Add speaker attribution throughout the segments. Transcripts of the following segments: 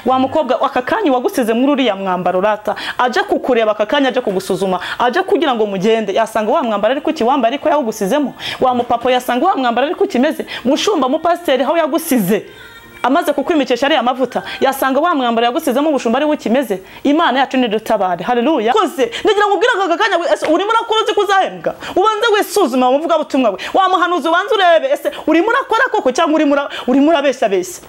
Speaker 1: wa mukobwa akakanya wagusize muri uriya mwambaro rata aje kukureba akakanya aje kugusuzuma aje kugira ngo mugende yasanga wa mwambaro ariko kiwambara ariko yawugusizemo wa mupapa yasanga wa mwambaro ariko kimeze mushumba mu pasteur aho yagusize amaze kukwimikesha ari amavuta yasanga wa mwambaro yagusizemo ubushumba ari wukimeze Imana yacu ni dutabare haleluya koze ndigira ngo ubwira akakanya urimo nakuruzi kuzahembwa ubanze wisuzuma muvuga butumwa we wa muhanuzi ubanze urebe ese urimo nakora koko cyangwa urimo urabeshya beshya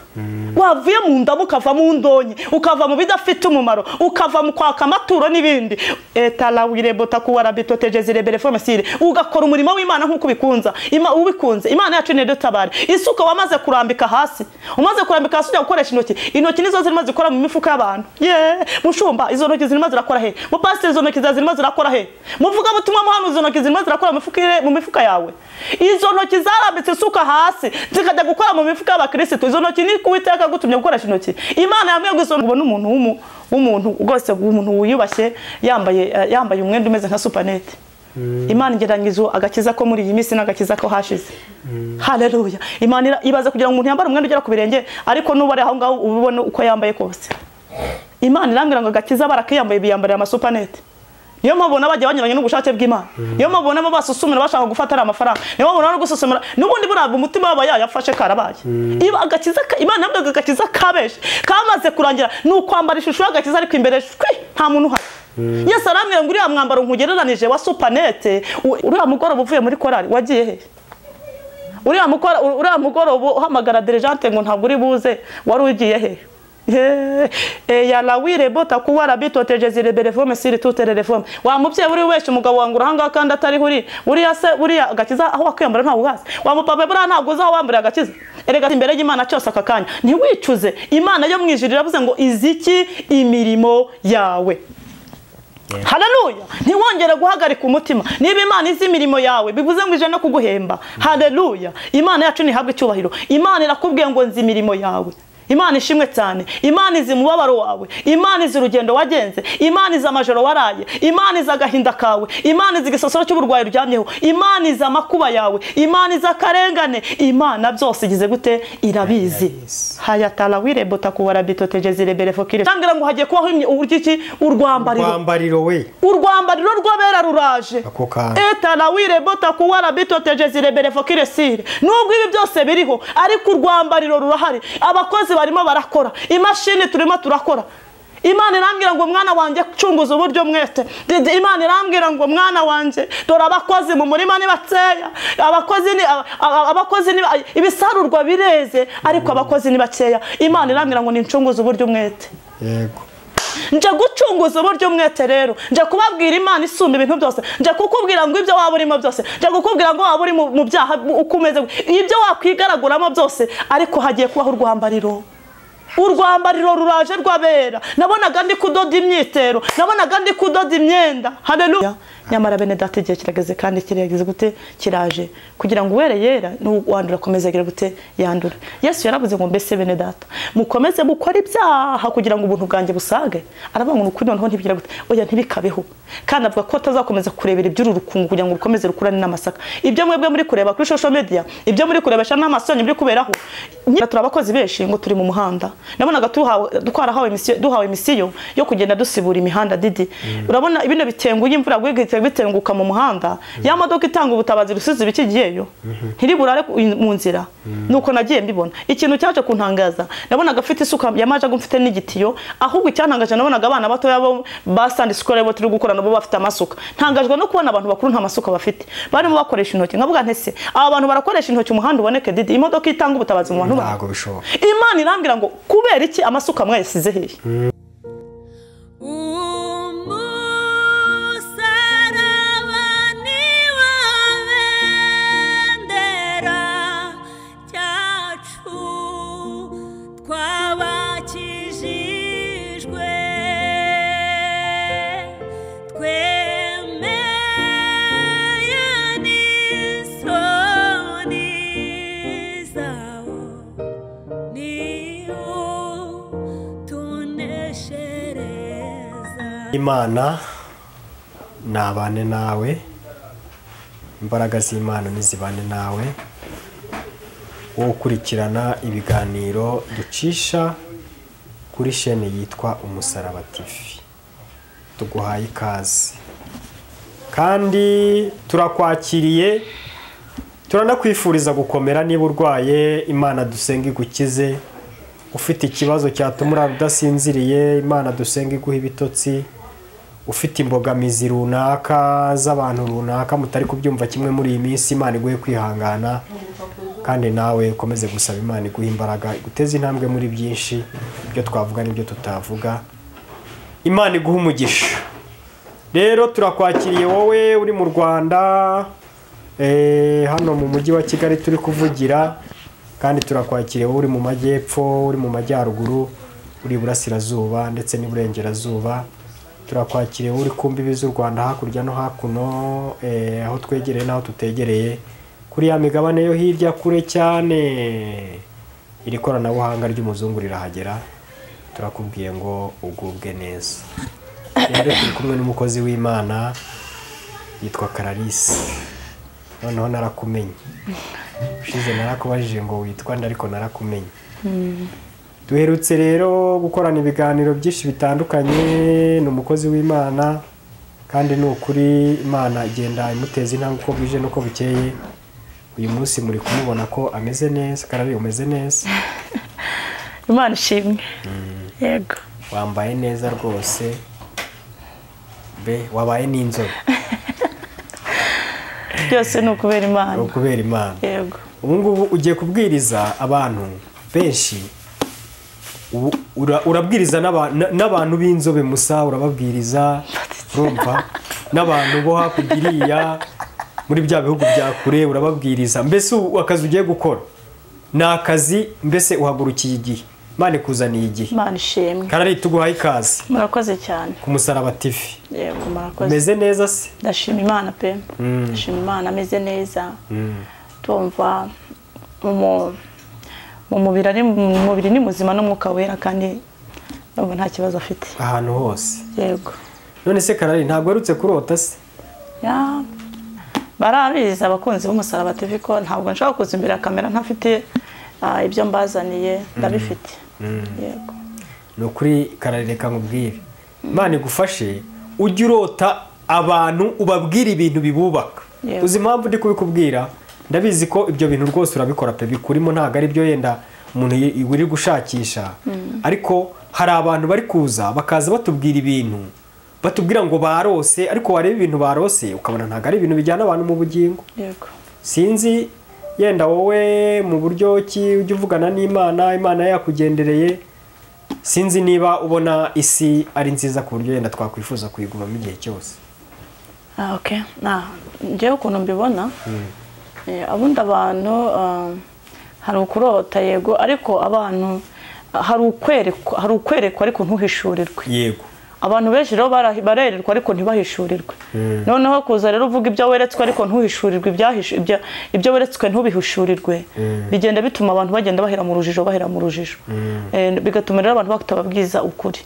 Speaker 1: wavuye mu ndamu ukava mu ndonyi ukava mu bidafite umumaro ukava mu kwaka amaturo n'ibindi etalawire botakuwara bitoteje rebere formasire ugakora umurimo w'Imana nkuko bikunza ubikunze Imana yacu ni dutabare isuka wamaze kurambika hasi umaze kurambika hasi ujya gukoresha intoki nizo zirimo zikora mu mifuka y'abantu mushumba izo ntoki zirimo zirakora he mu pastor izo ntoki zirimo zirakora he muvuga butumwa muhanu izo ntoki zirimo zirakora mu mifuka yawe izo ntoki zarambitse isuka hasi zikajya gukora mu mifuka y'abakristo izo ntoki ni kuwiteka gutumye gukoresha intoki Imana yamwe guso ubona umuntu rwose umuntu wiyubashye yambaye umwenda umeze nka supanete Imana ngerangizo agakiza ko muri iyi minsi n'agakiza ko hashize haleluya Imana ibaza kugira ngo umuntu yambare umwenda ugera ku birenge ariko nubare aho ngaho ubibona uko yambaye kose Imana irambira ngo agakiza barakiyambaye biyambarira amasupanete niyo mabona bajya banyuranye n'ubushake bw'Imana niyo mabona basusumira bashaka gufatara amafaranga niyo mabona no gususumira nubundi buraba umutima waba yafashe karabaye iba agakiza Imana nabwo agakiza kabeshe kamaze kurangira n'ukwambara ishusho y'agakiza ariko imbere nta muntu uhari Yesu arambwira ngo uriya mwambaro nkugereranije wa supanete uriya mugoroba uvuye muri korali wagiye he uriya mugoroba uhamagara dirigente ngo ntabwo uri buze wari ugiye he ya la wire bota kuwara bitoteje zirebere forme siri tutere reforme wa mubye uri weshe umugabo wangura hanga kandi atari huri uriya agakiza aho wakwiyambara nta ugaze wa mupapa bura ntabwo uzaho wambara agakiza erega imbere y'Imana cyose akakanya ntiwicuze Imana yo mwijirira avuze ngo iziki imirimo yawe haleluya ntiwongere guhagarika umutima niba Imana izi imirimo yawe bivuze ngo ije no kuguhemba haleluya Imana yacu ni habwe icyubahiro Imana irakubwiye ngo nzi imirimo yawe Imana ishimwe cyane Imana izi mubabaro wawe Imana izi urugendo wagenze Imana izi amajoro waraye Imana izi agahinda kawe Imana izi igisosoro cy'uburwayi uryamyeho Imana izi amakuba yawe Imana izi akarengane Imana byose igize gute irabizi hayatala wire botakuwara bitoteje zirebere fokire tangira ngo hagiye kubaho urwiki urwambariro rw'abera ruraje etala wire botakuwara bitoteje zirebere fokire sire nubwo ibi byose biriho ariko urwambariro rurahari abakozi barimo barakora imashini turimo turakora Imana irambwira ngo mwana wanje cunguza uburyo mwete Imana irambwira ngo mwana wanje dora abakozi mu murima ni batseya abakozi ni ibisarurwa bireze ariko abakozi ni bakeya Imana irambwira ngo nincunguza uburyo mwete
Speaker 2: yego
Speaker 1: nje gucunguza uburyo mwete rero nje kubabwira Imana isumba ibintu byose nje kukubwira ngo ibyo waba urimo byose nje kukubwira ngo waba uri mu byaha ukomeze ibyo wakwigaraguramo byose ariko hagiye kubaho urwambariro ruraje rwabera nabonaga ndi kudoda imyitero nabonaga ndi kudoda imyenda haleluya nyamara bene data igihe kirageze kandi kirageze gute kiraje kugira ngo were yera n'uwandura komeze agira gute yandura Yesu yaravuze ngo mbese bene data mukomeze mukora ibyaha kugira ngo ubuntu bwanjye busage aravuga ngo ukuri noneho ntibigira gute oya ntibikabeho kandi avuga ko tazakomeza kurebera iby'uru rukungu kugira ngo rukomeze rukurane n'amasaka ibyo mwebwe muri kureba kuri social media ibyo muri kurebesha n'amasonye biri kuberaho turabakozi benshi ngo turi mu muhanda nabonaga duhawe misiyo yo kugenda dusibura imihanda didi urabona ibino bitenguye imvura gwigitse bitenguka mu muhanda ya modoka itanga ubutabazi rusize bikigiyeyo ntiriburare mu nzira nuko nagiye mbibona ikintu cyaje kuntangaza nabonaga afite isuka yamaje gumfite n'igitiyo ahubwo icyantangaje nabonaga abana bato yabo basandi skole bo turi gukora nabo bafite amasuka ntangajwe no kubona abantu bakuru nta masuka bafite barimo bakoresha intoki nkavuga ntese aba bantu barakoresha intoki umuhanda uboneke didi imodoka itanga ubutabazi mu bantu
Speaker 2: ntago bishoboka
Speaker 1: Imana irambira ngo kubera iki amasuka mwayisize hehe
Speaker 2: Imana nabane nawe imbaraga z'Imana nizibane nawe wo gukurikirana ibiganiro ducisha kuri shene yitwa Umusaraba TV. Tuguhaye ikaze kandi turakwakiriye, turanakwifuriza gukomera. Niba urwaye, Imana dusenga igukize. Ufite ikibazo cyatuma urara udasinziriye, Imana dusenga iguha ibitotsi. Ufite imbogamizi runaka z'abantu runaka mutari kubyumva kimwe muri iyi minsi, Imana iguhe kwihangana kandi nawe ukomeze gusaba Imana iguha imbaraga, iguteze intambwe muri byinshi, ibyo twavuga n'ibyo tutavuga. Imana iguha umugisha. Rero turakwakiriye wowe uri mu Rwanda, hano mu mujyi wa Kigali turi kuvugira, kandi turakwakiriye wowe uri mu majyepfo, uri mu majyaruguru, uri Burasirazuba ndetse n'Iburengerazuba. Turakwakiriye uri ku mbibi z'u Rwanda hakurya no hakuno, aho twegereye n'aho tutegereye, kuri ya migabane yo hirya kure cyane. Iri koranabuhanga ry'umuzungu rirahagera. Turakubwiye ngo ugubwe neza. Rero turi kumwe n'umukozi w'Imana yitwa Clarisse. Noneho narakumenye. Ushize narakubajije ngo witwa nde, ariko narakumenye. Duherutse rero gukorana ibiganiro byinshi bitandukanye n'umukozi w'Imana, kandi ni ukuri Imana igenda imuteza intambwe uko bwije n'uko bukeye. Uyu munsi muri kumubona ko ameze neza. Karari, umeze neza?
Speaker 1: Imana ishimwe. Yego.
Speaker 2: Wambaye neza rwose. Wabaye n'inzobe.
Speaker 1: Byose ni ukubera Imana.
Speaker 2: Ukubera Imana.
Speaker 1: Yego.
Speaker 2: Ubu ngubu ugiye kubwiriza abantu benshi. Urabwiriza n'abantu b'inzobe musa, urababwiriza urumva, n'abantu bo hakurya muri bya bihugu bya kure urababwiriza. Mbese akazi ugiye gukora ni akazi, mbese uhagurukiye igihe, Imana ikuzaniye igihe.
Speaker 1: Imana ishimwe.
Speaker 2: Karari, tuguhaye ikaze.
Speaker 1: Murakoze cyane.
Speaker 2: Ku Musaraba TV.
Speaker 1: Yego, murakoze.
Speaker 2: Umeze neza se?
Speaker 1: Ndashima Imana pe. Ndashima Imana, ameze neza. Tumva mu mubiri ni muzima n'umwuka wera, kandi ntabwo nta kibazo afite
Speaker 2: ahantu hose.
Speaker 1: Yego.
Speaker 2: None se Karari, ntabwo werutse kurota se?
Speaker 1: Barabizi abakunzi b'Umusaraba TV ko ntabwo nshaka kuza imbere ya kamera ntafite ibyo mbazaniye, ndabifite. Yego.
Speaker 2: Ni ukuri Karari, reka nkubwire, Imana igufashe ujye urota abantu ubabwira ibintu bibubaka. Uzi impamvu ndi kubikubwira? Ndabizi ko ibyo bintu rwose urabikora pe, bikurimo, ntabwo ari byo yenda umuntu uri gushakisha. Ariko hari abantu bari kuza bakaza batubwira ibintu, batubwira ngo barose, ariko wareba ibintu barose ukabona ntabwo ari ibintu bijyana abantu mu bugingo.
Speaker 1: Yego.
Speaker 2: Sinzi yenda wowe mu buryo ki ujya uvugana n'Imana, Imana yakugendereye. Sinzi niba ubona isi ari nziza ku buryo yenda twakwifuza kuyigumamo igihe cyose.
Speaker 1: Okay. Njyewe ukuntu mbibona, abundi abantu hari ukurota, yego, ariko abantu hari ukwerekwa ariko ntuhishurirwe.
Speaker 2: Yego.
Speaker 1: Abantu benshi rero barererwa ariko ntibahishurirwe. Noneho kuza rero uvuga ibyo weretswe ariko ntuhishurirwe, ibyo weretswe ntubihishurirwe, bigenda bituma abantu bagenda bahera mu rujijo, bigatuma rero abantu batababwiza ukuri.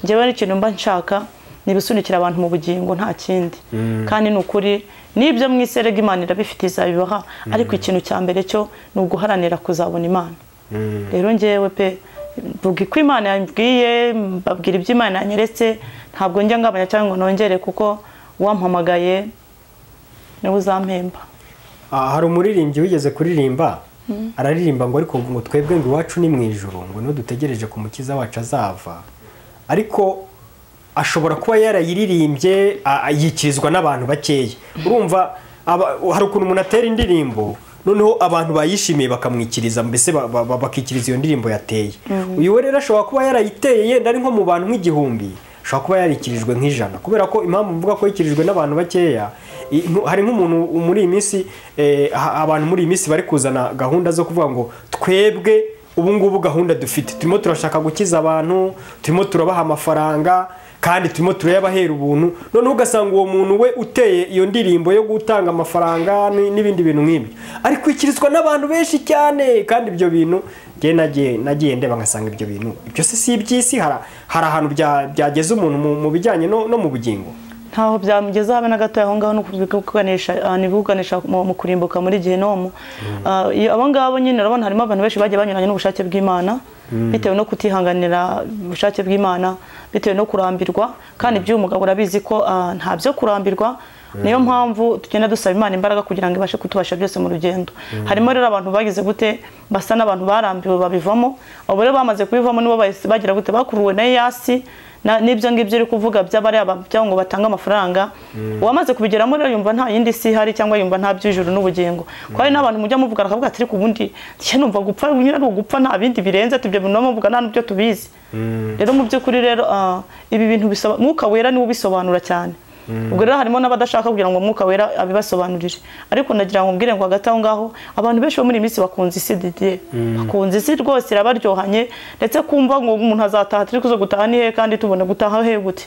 Speaker 1: Njyewe n'ikintu mba nshaka ni ibisunikira abantu mu bugingo, nta kindi. Kandi ni ukuri n'ibyo mwiserega Imana irabifite, izabibaha, ariko ikintu cya mbere cyo ni uguharanira kuzabona Imana. Rero njyewe pe, vuga ko Imana yambwiye, mbabwira ibyo Imana yanyeretse, ntabwo njya ngabanya cyangwa nongere, kuko wampamagaye niwe uzampemba.
Speaker 2: Hari umuririmbyi wigeze kuririmba, araririmba ngo ariko ngo twebwe ngo iwacu ni mu ijuru, ngo niho dutegereje ku Mukiza wacu azava. Ariko ashobora kuba yarayiririmbye yikirizwa n'abantu bakeya. Urumva hari ukuntu umuntu atera indirimbo, noneho abantu bayishimiye bakamwikiriza, mbese bakikiriza iyo ndirimbo yateye. Uyu rero ashobora kuba yarayiteye yenda ari nko mu bantu nk'igihumbi, ashobora kuba yarikirijwe nk'ijana, kubera ko impamvu mvuga ko yikirijwe n'abantu bakeya, hari nk'umuntu muri iyi minsi, abantu muri iyi minsi bari kuzana gahunda zo kuvuga ngo twebwe ubu ngubu gahunda dufite, turimo turashaka gukiza abantu, turimo turabaha amafaranga, kandi turimo turayabahera ubuntu. Noneho ugasanga uwo muntu we uteye iyo ndirimbo yo gutanga amafaranga n'ibindi bintu nk'ibyo ari kwikirizwa n'abantu benshi cyane. Kandi ibyo bintu nagiye ndeba ngasanga ibyo bintu ibyo si iby'isi. Hari ahantu byageze umuntu mu bijyanye no mu bugingo.
Speaker 1: ntaho byamugeza habe na gato aho ngaho no kuganisha mu kurimbuka muri Gehinomu. Abo ngabo nyine urabona harimo abantu benshi bagiye banyuranye n'ubushake bw'Imana bitewe no kutihanganira ubushake bw'Imana, bitewe no kurambirwa, kandi by'umugabo urabizi ko nta byo kurambirwa. Niyo mpamvu tugenda dusaba Imana imbaraga kugira ngo ibashe kutubasha byose mu rugendo. Harimo rero abantu bagize gute basa n'abantu barambiwe babivamo, abo rero bamaze kubivamo nibo bagira gute bakuruwe na yasi n'ibyo ngibyo uri kuvuga by'abari abajya ngo batanga amafaranga. Uwamaze kubigeramo rero yumva nta yindi si hari cyangwa yumva nta by'ijuru n'ubugingo. Kwa hari n'abantu mujya muvuga akavuga ati ku bundi cye numva gupfa nyine ari ugupfa nta bindi birenze tubyo bintu muvuga nta n'ibyo tubizi. Rero mu by'ukuri rero ibi bintu bisaba Mwuka Wera niwe ubisobanura cyane. Ubwo rero harimo n'abadashaka kugira ngo Mwuka Wera abibasobanurire, ariko ndagira ngo mbwire ngo hagati aho ngaho abantu benshi bo muri iyi minsi bakunze isi Didier, bakunze isi rwose irabaryohanye, ndetse kumva ngo umuntu azataha turi kuzo gutaha ni he kandi tubone gutaha he gute.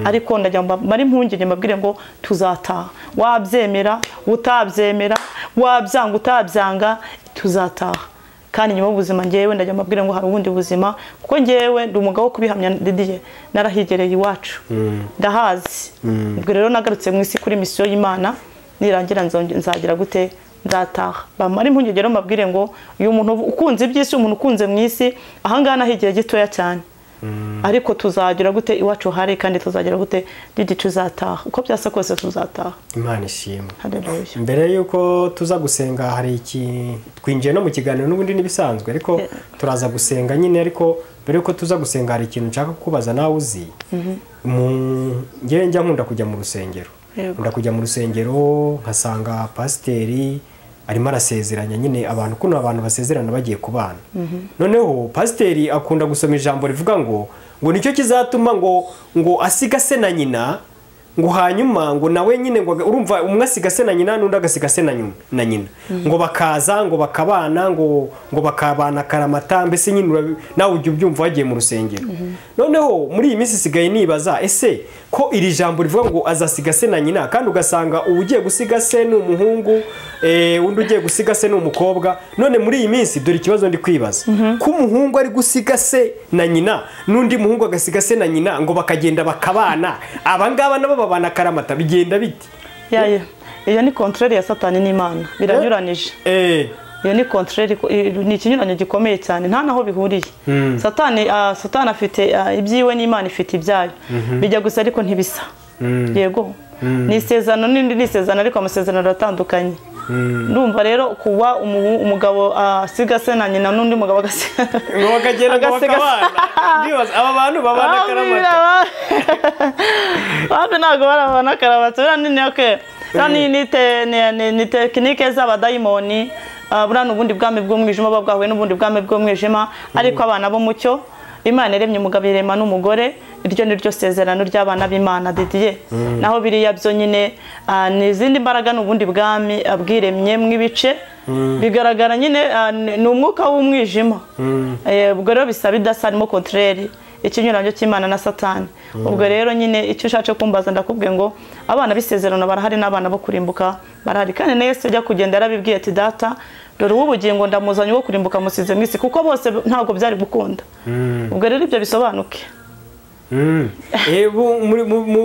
Speaker 1: Ariko ndagira ngo bari impungenge mbabwire ngo tuzataha, wabyemera utabyemera, wabyanga utabyanga, tuzataha. Kandi nyuma y'ubuzima ngewe ndajya mbabwira ngo hari ubundi buzima, kuko ngewe ndi umugabo wo kubihamya Didier, narahigereye iwacu ndahazi. Ubwo rero nagarutse mu isi kuri misiyo y'Imana, nirangira nzagira gute nzataha. Bamara impungenge rero mbabwire ngo uyu muntu ukunze iby'isi, umuntu ukunze mu isi, ahangaha nahigiye gitoya cyane, ariko tuzagira gute iwacu hari, kandi tuzagira gute Didier tuzataha, uko byasa kose tuzataha.
Speaker 2: Imana ishimwe.
Speaker 1: Haleluya.
Speaker 2: Mbere yuko tuza gusenga hari iki twinjiye no mu kiganiro n'ubundi nibisanzwe, ariko turaza gusenga nyine, ariko mbere yuko tuza gusenga hari ikintu nshaka kubaza nawe uzi. Ngewe njya nkunda kujya mu rusengero, nkunda kujya mu rusengero nkasanga pasiteri arimo arasezeranya nyine abantu, kuno abantu basezerana bagiye kubana. Noneho pasiteri akunda gusoma ijambo rivuga ngo nicyo kizatuma ngo asiga se na nyina, ngo hanyuma ngo nawe nyine ngo urumva umwe asiga se na nyina n'undi agasiga se na nyina, ngo bakaza ngo bakabana ngo bakabana karamata, mbese nyine nawe ujya ubyumva wagiye mu rusengero. Noneho muri iyi minsi sigaye nibaza, ese ko iri jambo rivuga ngo azasiga se na nyina, kandi ugasanga ugiye gusiga se n'umuhungu, undi ugiye gusiga se n'umukobwa. None muri iyi minsi dore ikibazo ndi kwibaza, ko umuhungu ari gusiga se na nyina n'undi muhungu agasiga se na nyina, ngo bakagenda bakabana, abangaba nabo babana karamata, bigenda biti?
Speaker 1: Iyo ni contraire ya Satani n'Imana, biranyuranije. Iyo ni contraire, ni ikinyuranyo gikomeye cyane, nta naho bihuriye. Satani afite ibyiwe n'Imana ifite ibyayo, bijya gusa ariko ntibisa. Yego ni isezerano n'indi ni isezerano, ariko amasezerano aratandukanye. Ndumva rero kuba umugabo asiga se na nyina n'undi mugabo agasiga
Speaker 2: ngo bakagenda bakabana, ndibaza aba bantu babana karamata.
Speaker 1: Babe ntago barabana karamata, ni tekinike z'abadayimoni. Buriya n'ubundi bwami bw'umwijima babwahuye n'ubundi bwami bw'umwijima, ariko abana b'umucyo Imana yaremye umugabo irema n'umugore, iryo ni ryo sezerano ry'abana b'Imana Didier. Naho biriya byo nyine ni izindi mbaraga n'ubundi bwami abwiremye mw'ibice, bigaragara nyine ni umwuka w'umwijima. Ubwo rero bisaba idasarimo contraire, ikinyuranyo cy'Imana na Satani. Ubwo rero nyine icyo ushatse kumbaza ndakubwiye ngo abana b'isezerano barahari n'abana bo kurimbuka barahari, kandi na Yesu ajya kugenda yarabibwiye ati data dore ubugingo ndamuzanye wo kurimbuka musize mu isi, kuko bose ntabwo byari gukunda. Ubwo rero ibyo bisobanuke.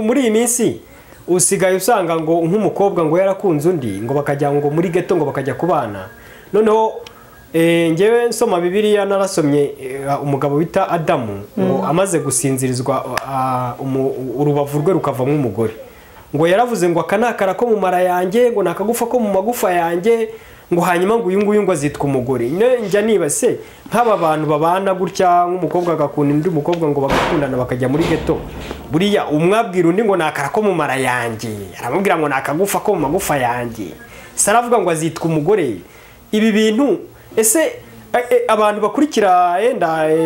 Speaker 2: Muri iyi minsi usigaye usanga ngo nk'umukobwa ngo yarakunze undi, ngo bakajya ngo muri geto ngo bakajya kubana. Noneho ngewe nsoma Bibiliya narasomye umugabo bita Adamu ngo amaze gusinzirizwa urubavu rwe rukavamo umugore, ngo yaravuze ngo akanakara ko mu mara yanjye, ngo nakagufa ko mu magufa yanjye, ngo hanyuma ngo uyu nguyu ngo azitwa umugore. Njya nibase nk'aba bantu babana gutya, nk'umukobwa agakunda undi mukobwa ngo bagakundana bakajya muri geto, buriya umwabwira undi ngo nakara ko mu mara yanjye, aramubwira ngo nakagufa ko mu magufa yanjye, saravuga ngo azitwa umugore. Ibi bintu ese abantu bakurikira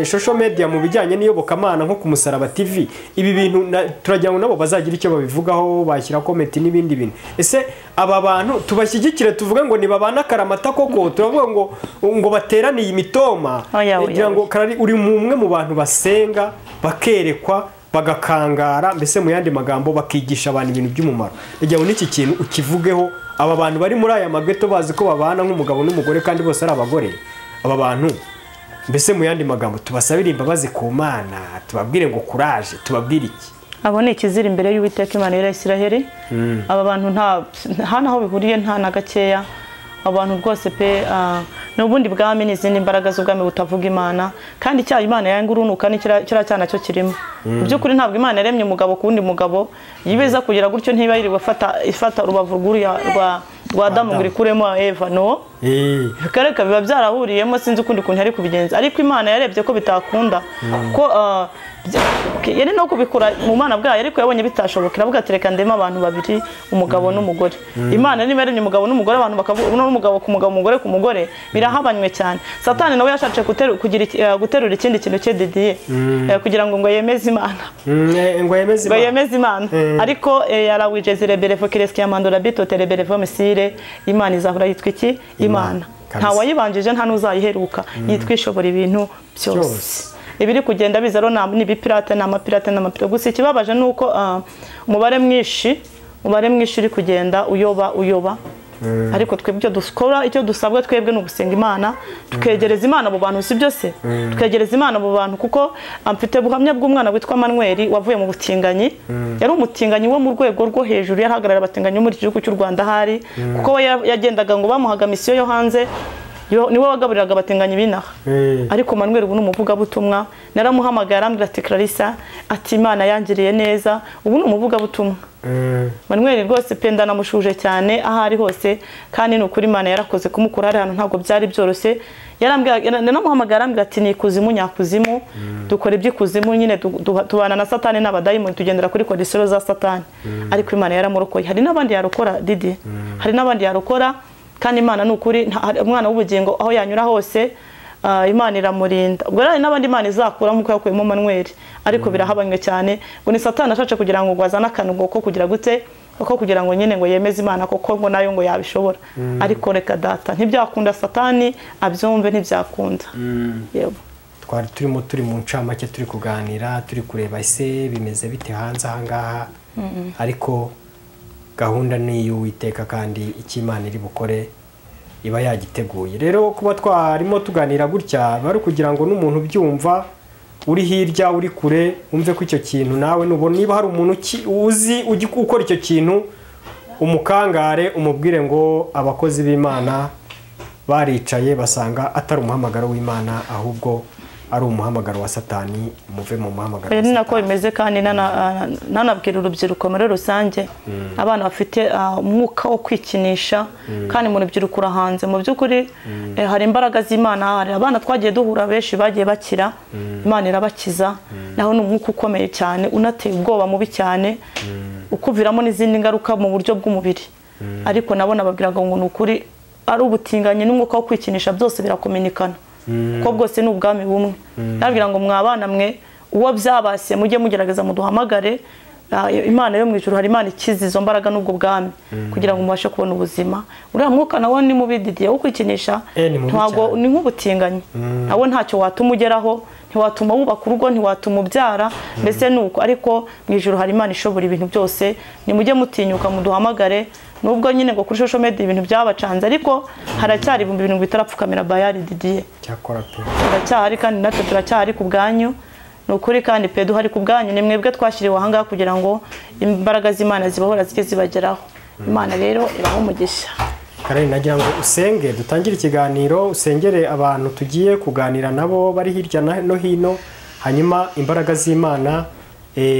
Speaker 2: social media mu bijyanye n'iyobokamana nko ku Musaraba TV, ibi bintu turagira ngo nabo bazagira icyo babivugaho, bashyira comment n'ibindi bintu. Ese aba bantu tubashyigikire tuvuge ngo ni babana karamata koko, turavuga ngo bateraniye imitoma, kugira ngo uri umwe mu bantu basenga bakerekwa bagakangara, mbese mu yandi magambo bakigisha abantu ibintu by'umumaro. Kugira ngo n'iki kintu ukivugeho, aba bantu bari muri aya mageto bazi ko babana nk'umugabo n'umugore kandi bose ari abagore. Aba bantu mbese mu yandi magambo tubasabire imbabazi ku Mana, tubabwire ngo courage, tubabwire iki?
Speaker 1: abo ni ikizira imbere y'Uwiteka Imana ya Isiraheli. Aba bantu nta naho bihuriye nta na gakeya. Abantu rwose pe n'ubundi bwami n'izindi mbaraga z'ubwami butavuga Imana, kandi icyaha Imana yanga urunuka ni kira cyana cyo kirimo. Mu by'ukuri ntabwo Imana yaremye umugabo ku wundi mugabo yibeza kugira gutyo ntiba yiri ifata urubavu rwa Adamu ngo irikuremo Eva, no kareka biba byarahuriyemo, sinzi ukundi kuntu ari kubigenza, ariko Imana yarebye ko bitakunda ko yari no kubikora mu Mana bwayo, ariko yabonye bitashobokera avuga ati reka ndema abantu babiri, umugabo n'umugore. Imana niba yaremye umugabo n'umugore, abantu bakavuga n'umugabo ku mugabo, umugore ku mugore, birahabanywe cyane. Satani nawe yashatse guterura ikindi kintu cye Didier kugira ngo yemeze Imana,
Speaker 2: ngo
Speaker 1: yemeze Imana, ariko yarawigeze rebelevo kireski yamandura bito terebelevo mesire. Imana izahura yitwa iki? Imana. Nta wayibanjije nta nuzayiheruka, yitwa ishobora ibintu byose. Ibiri kugenda bizaro ni bipirate n'amapirate gusa ikibabaje nuko umubare mwinshi uri kugenda uyoba. Ariko twebwe icyo dukora, icyo dusabwa twebwe no gusenga Imana, tukegereza Imana abo bantu, si byose tukegereza Imana abo bantu, kuko amfite buhamya bw'umwana witwa Manuel wavuye mu butinganyi. Yari umutinganyi wo mu rwego rwo hejuru, yarahagarara abatinganyi muri gihugu cy'u Rwanda hari, kuko we yagendaga ngo bamuhaga misiyo yo hanze, niwe wagaburiraga abatinganyi binaha. Ariko Manuel ubu n'umuvuga butumwa, naramuhamagara arambwira ati Clarissa, ati Imana yangiriye neza, ubu n'umuvuga butumwa. Manuel rwose penda namushuje cyane aho ari hose, kandi n'ukuri Imana yarakoze kumukura hari hano, ntabwo byari byoroshye. Naramuhamagara arambwira ati ni kuzimu nyakuzimu, dukora iby'ikuzimu nyine, tubana na Satani n'abadayimoni, tugendera kuri kodisiro za Satani, ariko Imana yaramurokoye. Hari n'abandi yarokora Didi, hari n'abandi yarokora, kandi Imana n'ukuri umwana w'ubugingo aho yanyura hose Imana iramurinda. Ubwo rero n'abandi Imana izakura nk'uko yakuyemo Manuel, ariko birahabanywe cyane ngo ni Satani ashace kugira ngo gwazane akanugo ko kugira gute, ko kugira ngo nyine ngo yemeze Imana, koko ngo nayo ngo yabishobora. Ariko reka data ntibyakunda, Satani abyumve ntibyakunda. Yego
Speaker 2: twari turi mu ncamake, turi kuganira, turi kureba ese bimeze bite hanze ahangaha, ariko gahunda ni y'Uwiteka, kandi icyo Imana iri bukore iba yagiteguye. Rero kuba twarimo tuganira gutya bari kugira ngo n'umuntu byumva uri hirya uri kure umve ko icyo kintu nawe nubona, niba hari umuntu uzi ukora icyo kintu, umukangare umubwire ngo abakozi b'Imana baricaye basanga atari umuhamagaro w'Imana, ahubwo ari umuhamagaro wa Satani, muve mu muhamagaro wa Satani. Nako bimeze, kandi nanabwira urubyiruko muri rusange, abana bafite umwuka wo kwikinisha, kandi mu rubyiruko urahanze. Mu by'ukuri hari imbaraga z'Imana, hari abana twagiye duhura benshi bagiye bakira, Imana irabakiza, naho ni umwuka ukomeye cyane, unateye ubwoba mubi cyane, ukuviramo n'izindi ngaruka mu buryo bw'umubiri. Ariko nabona babwiraga ngo n'ukuri ari ubutinganye n'umwuka wo kwikinisha byose birakominikana, ko bwose ni ubwami bumwe. Nabwira ngo mwabana mwe uwo byabase mujye mugerageza muduhamagare, Imana yo mu ijuru hari Imana ikiza izo mbaraga n'ubwo bwami, kugira ngo mubashe kubona ubuzima. Uriya mwuka nawo ni mubi Didier, wo kwikinisha ntabwo ni nk'ubutinganyi, nawo ntacyo watuma ugeraho, ntiwatuma wubaka urugo, ntiwatuma ubyara, mbese nuko. Ariko mu ijuru hari Imana ishobora ibintu byose, nimujye mutinyuka muduhamagare. Nubwo nyine ngo kuri social media ibintu byabacanze, ariko haracyari ibintu bitarapfukamira Bayali Didier, cyakora pe haracyari, kandi natwe turacyari ku bwanyu. Nukuri kandi pe duhari ku bwanyu, ni mwebwe twashyiriwe ahangaha kugira ngo imbaraga z'Imana zibahora zike zibageraho. Imana rero ibaho umugisha. Karari nagira ngo usenge dutangire ikiganiro, usengere abantu tugiye kuganira nabo bari hirya no hino, hanyuma imbaraga z'Imana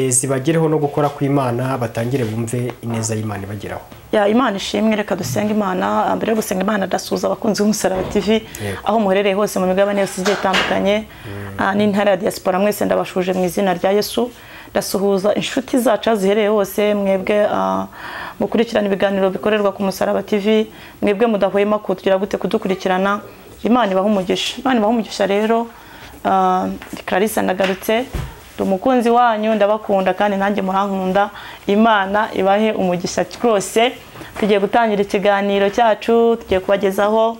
Speaker 2: zibagereho no gukora kw'Imana, batangire bumve ineza y'Imana ibageraho. Ya Imana ishimwe, reka dusenga Imana. Mbere yo gusenga Imana dasuhuza abakunzi b'Umusaraba TV aho muherereye hose mu migabane yose igiye itandukanye, n'intara ya diaspora mwese ndabashuje mu izina rya Yesu. Ndasuhuza inshuti zacu zihereye hose, mwebwe mukurikirana ibiganiro bikorerwa ku Musaraba TV, mwebwe mudahwema kugira gute kudukurikirana. Imana ibaho umugisha, Imana ibaho umugisha. Rero Clarissa ndagarutse, umukunzi wanyu, ndabakunda kandi nanjye murankunda. Imana ibahe umugisha rwose. Tugiye gutangira ikiganiro cyacu, tugiye kubagezaho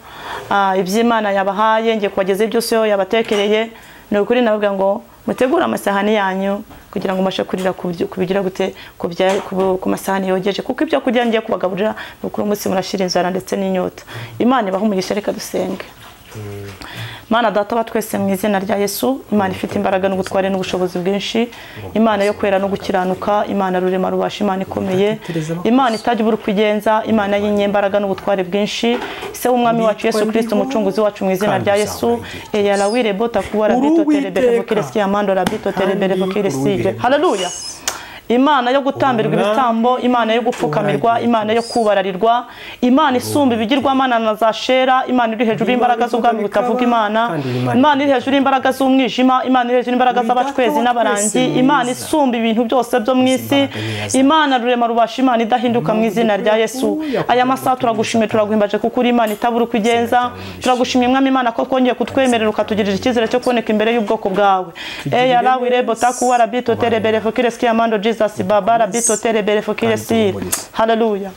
Speaker 2: iby'Imana yabahaye, ngiye kubagezaho byose yabatekereye. Ni ukuri navuga ngo mutegure amasahani yanyu kugira ngo umashe kurira kubigira gute ku masahani yogeje, kuko ibyo kurya ngiye kubagaburira ni ukuri umunsi murashira inzara ndetse n'inyota. Imana ibahe umugisha. Reka dusenge.
Speaker 1: Mana data wa twese mu izina rya Yesu, Imana ifite imbaraga n'ubutware n'ubushobozi bwinshi, Imana yo kwera no gukiranuka, Imana rurema rubasha, Imana ikomeye, Imana itajya ubura kwigenza, Imana y'inyembaraga n'ubutware bwinshi, se w'umwami wacu Yesu Kristo umucunguzi wacu mu izina rya Yesu. Eyala wire bota kuwa rabito terebere vokiresi amando rabito terebere vokiresi. Haleluya. Imana yo gutambirwa ibitambo, Imana yo gupfukamirwa, Imana yo kubararirwa, Imana isumba ibigirwamana na za shera, Imana iri hejuru y'imbaraga z'ubwami butavuga Imana, Imana iri hejuru y'imbaraga z'umwijima, Imana iri hejuru y'imbaraga z'abacwezi n'abarangi, Imana isumba ibintu byose byo mu isi, Imana rurema rubasha, Imana idahinduka mu izina rya Yesu. Aya masaha turagushimiye, turaguhimbaje kuko uri Imana itabura uko igenza. Turagushimiye mwami Imana ko twongeye kutwemerera ukatugirira icyizere cyo kuboneka imbere y'ubwoko bwawe. Eya lawi rebo takuwa rabito terebere vokiresi amando Baba rabito terebere fokiresi. Haleluya.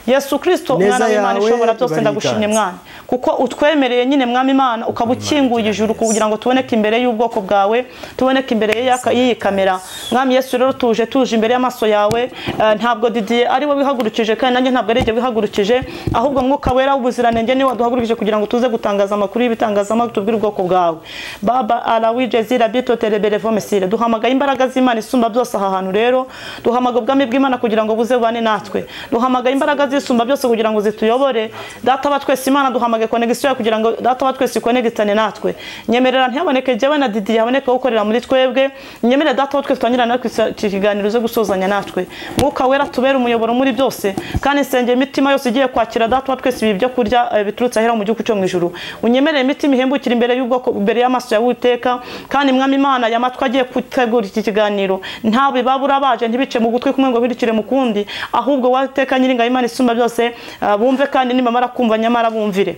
Speaker 1: Yesu Kristo mwana w'Imana ishobora byose, ndagushimye mwana kuko utwemereye nyine mwami Imana ukabukinguye ijuru kugira ngo tuboneke imbere y'ubwoko bwawe, tuboneke imbere y'iyi kamera. Mwami Yesu rero tuje imbere y'amaso yawe, ntabwo Didier ari we wihagurukije kandi nanjye ntabwo ari wihagurukije, ahubwo mwuka wera w'ubuziranenge ni waduhagurukije kugira ngo tuze gutangaza amakuru y'ibitangazamakuru tubwire ubwoko bwawe. Baba alawije zira bito terebere vomesire, duhamagaye imbaraga z'Imana isumba byose aha hantu rero, duhamagaye ubwami bw'Imana kugira ngo buze bane natwe, duhamagaye imbaraga zisumba byose kugira ngo zituyobore. Data wa twese Imana duhamagaye connection kugira ngo data wa twese connectane natwe. Nyemerera ntiyaboneke jewe na Didier yaboneke gukorera muri twebwe, nyemerera data wa twese twanyira natwe ikiganiro zo gusozanya natwe. Mwuka wera tubera umuyoboro muri byose, kandi nsengeye imitima yose igiye kwakira data wa twese ibi byo kurya biturutse ahera mu gihugu cyo mu ijuru. Unyemerere imitima ihembukira imbere y'ubwoko, imbere y'amaso yawe Uwiteka, kandi mwami Imana yamatwa agiye gutegura iki kiganiro ntabe babura baje ntibice mu gutwi kumwe ngo birikire mu kundi, ahubwo Uwiteka nyiringa Imana isumba byose bumve kandi nimamara kumva nyamara bumvire.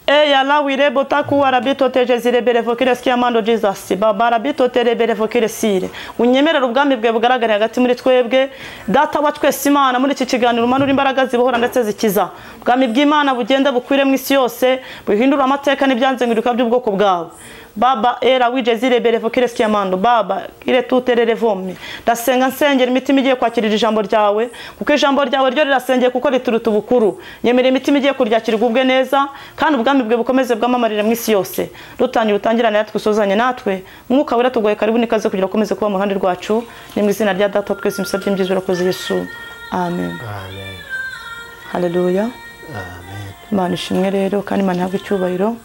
Speaker 1: Eya lawi rebo takuwa rabito tejezire berevokiresi amando Jesus. Baba rabito tereberevokiresi. Unyemerera ubwami bwe bugaragara hagati muri twebwe, data wa twese Imana muri iki kiganiro umanura imbaraga zibohora ndetse zikiza. Ubwami bw'Imana bugenda bukwire mu isi yose, buhindura amateka n'ibyanze ngirika by'ubwoko bwawe. Baba era wije zire berevokiresi amando Baba ire tuterere vomye. Ndasenga nsengera imitima igiye kwakirira ijambo ryawe, kuko ijambo ryawe ryo rirasengeye kuko rituruta ubukuru. Nyemerera imitima igiye kuryakirwa ubwe neza, kandi ubwami bwe bukomeze bwamamarira mu isi yose. Rutangira utangirana natwe usozanye natwe, mwuka wera tugoye karibu nikaze kugira komeze kuba mu ruhande rwacu, ni mu izina rya data twese musabye imbyizwe rakoze Yesu. Amen.
Speaker 2: Amen.
Speaker 1: Haleluya.
Speaker 2: Amen.
Speaker 1: Imana ishimwe rero kandi Imana ihabwe icyubahiro.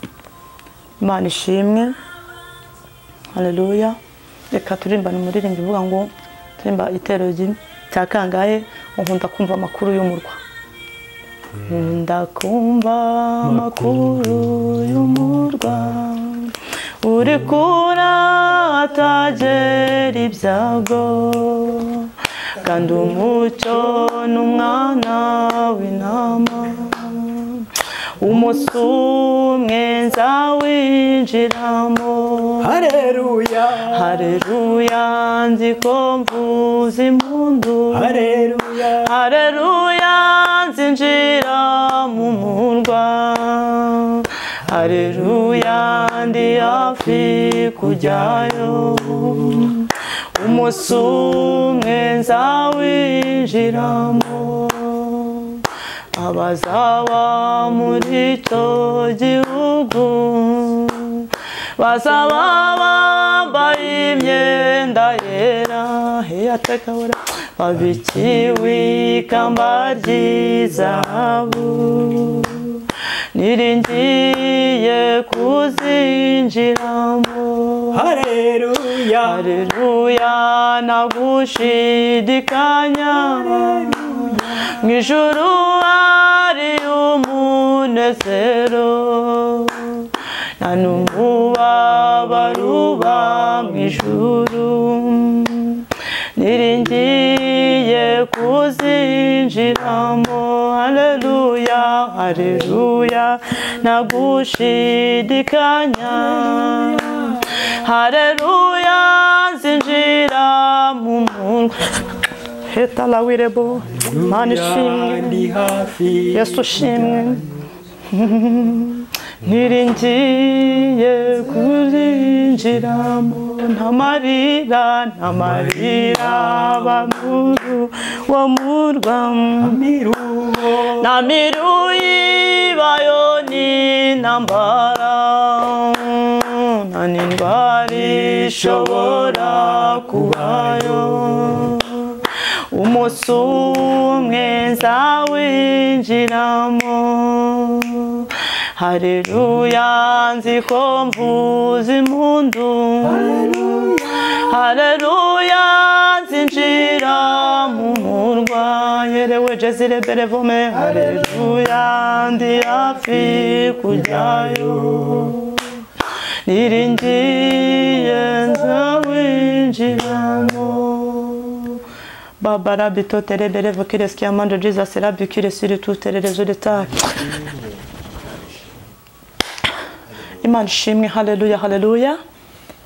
Speaker 1: Imana ishimwe. Haleluya. Reka turimbane umuririmbo uvuga ngo turimba itero cya kangahe, nkunda kumva amakuru y'umurwa. Nkunda kumva amakuru y'umurwa, uri kuratagera ibyago, kandi umucyo n'umwana w'intama, umunsi umwe nzawinjiramo.
Speaker 2: Haleluya.
Speaker 1: Haleluya, nzi ko mvuza impundu.
Speaker 2: Haleluya.
Speaker 1: Haleluya, nzinjira mu murwa. Haleluya, ndi hafi kujyayo, umunsi umwe nzawinjiramo. Abazaba muri icyo gihugu bazaba bambaye imyenda yera, heyatekabura babikiwe ikamba ry'izahabu, niringiye kuzinjiramo.
Speaker 2: Haleluya.
Speaker 1: Haleluya, nagushidikanya, mu ijuru hari umunezero, nta n'umubabaro uba mu ijuru, niringiye kuzinjiramo. Haleluya. Haleluya, nagushidikanya. Haleluya, nzinjira mu murwa. Heta la wirebo. Imana ishimwe. Yesu ushimwe. Niringiye kuzinjiramo, ntamarira bamuru wo murwa, namiru ibayo ni nambara, nta n'indwara ishobora kubayo. Umunsi umwe nzawinjiramo, haleluya, nzi ko mvuza impundu, haleluya, nzinjira mu murwa yerewe Jezire Berevome, haleluya, ndi hafi kujyayo, niringiye nzawinjiramo. Baba Rabbi totere berevo kires kiamando Jesus Rabbi kire siri tutere resultat. Imana ishimwe, haleluya haleluya.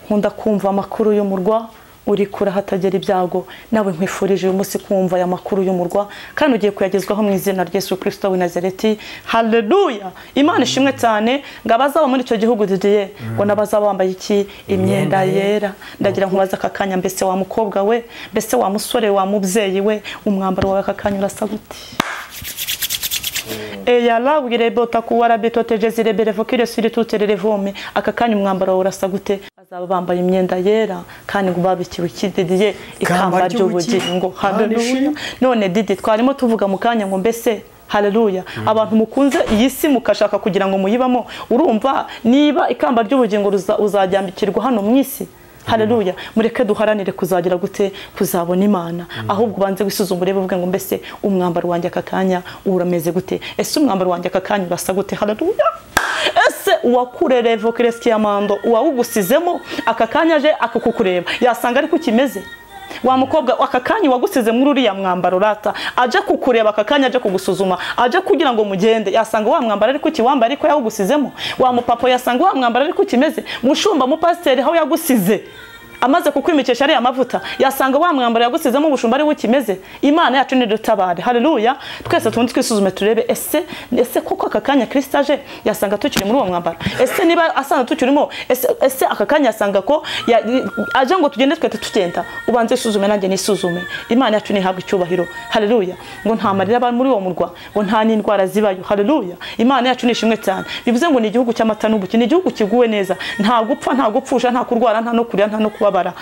Speaker 1: Nkunda kumva amakuru y'umurwa uri kure hatagera ibyago, nawe nkwifurije uyu munsi kumva aya makuru y'umurwa kandi ugiye kuyagezwaho mu izina rya Yesu Kristo w'i Nazareti. Haleluya. Imana ishimwe cyane. Ngabazaba muri icyo gihugu didiye ngo nabazaba bambaye iki? Imyenda yera. Ndagira nkubaza akakanya, mbese wa mukobwa we, mbese wa musore, wa mubyeyi we, umwambaro wawe akakanya urasa gute? Eya la wirebota kuwara bitote Jezire Berevokire siri tutere revome, akakanya umwambaro wawe urasa gute? Bazaba bambaye imyenda yera kandi ngo babikiwe kididiye ikamba ry'ubugingo. Haleluya. None didi twarimo tuvuga mu kanya ngo mbese haleluya, abantu mukunze iyi si mukashaka kugira ngo muyibamo, urumva niba ikamba ry'ubugingo uzajyambikirwa hano mu isi? Haleluya. Mureke duharanire kuzagira gute? Kuzabona Imana. Ahubwo banze wisuzuma urebe uvuga ngo mbese umwambaro wanjye akakanya urameze gute? Ese umwambaro wanjye akakanya urasa gute? Haleluya. Ese uwakurere Vokires Kiamando uwawugusizemo akakanya aje akakukureba yasanga ari kukimeze? Wa mukobwa akakanya wagusize muri uriya mwambaro rata aje kukureba, akakanya aje kugusuzuma, aje kugira ngo mugende, yasanga wa mwambaro ari kukiwamba ariko yawugusizemo. Wa mupapo yasanga wa mwambaro ari kukimeze. Mushumba mu pasiteri aho yagusize amaze kukwimikesha ari amavuta, yasanga wa mwambaro yagusizemo ubushumba ari wukimeze. Imana yacu ni dutabare. Haleluya. Twese tundi twisuzume turebe ese koko akakanya Kristo aje yasanga tukiri muri uwo mwambaro? Ese niba asanga tukirimo, ese akakanya yasanga ko aje ngo tugende twete tugenda? Ubanze isuzume nanjye nisuzume. Imana yacu ni habwa icyubahiro. Haleluya. Ngo nta marira bari muri uwo murwa, ngo nta n'indwara zibayo. Haleluya. Imana yacu ni ishimwe cyane. Bivuze ngo ni igihugu cy'amata n'ubuki, ni igihugu kiguwe neza, nta gupfa, nta gupfusha, nta kurwara, nta no kurya, nta no kubabara.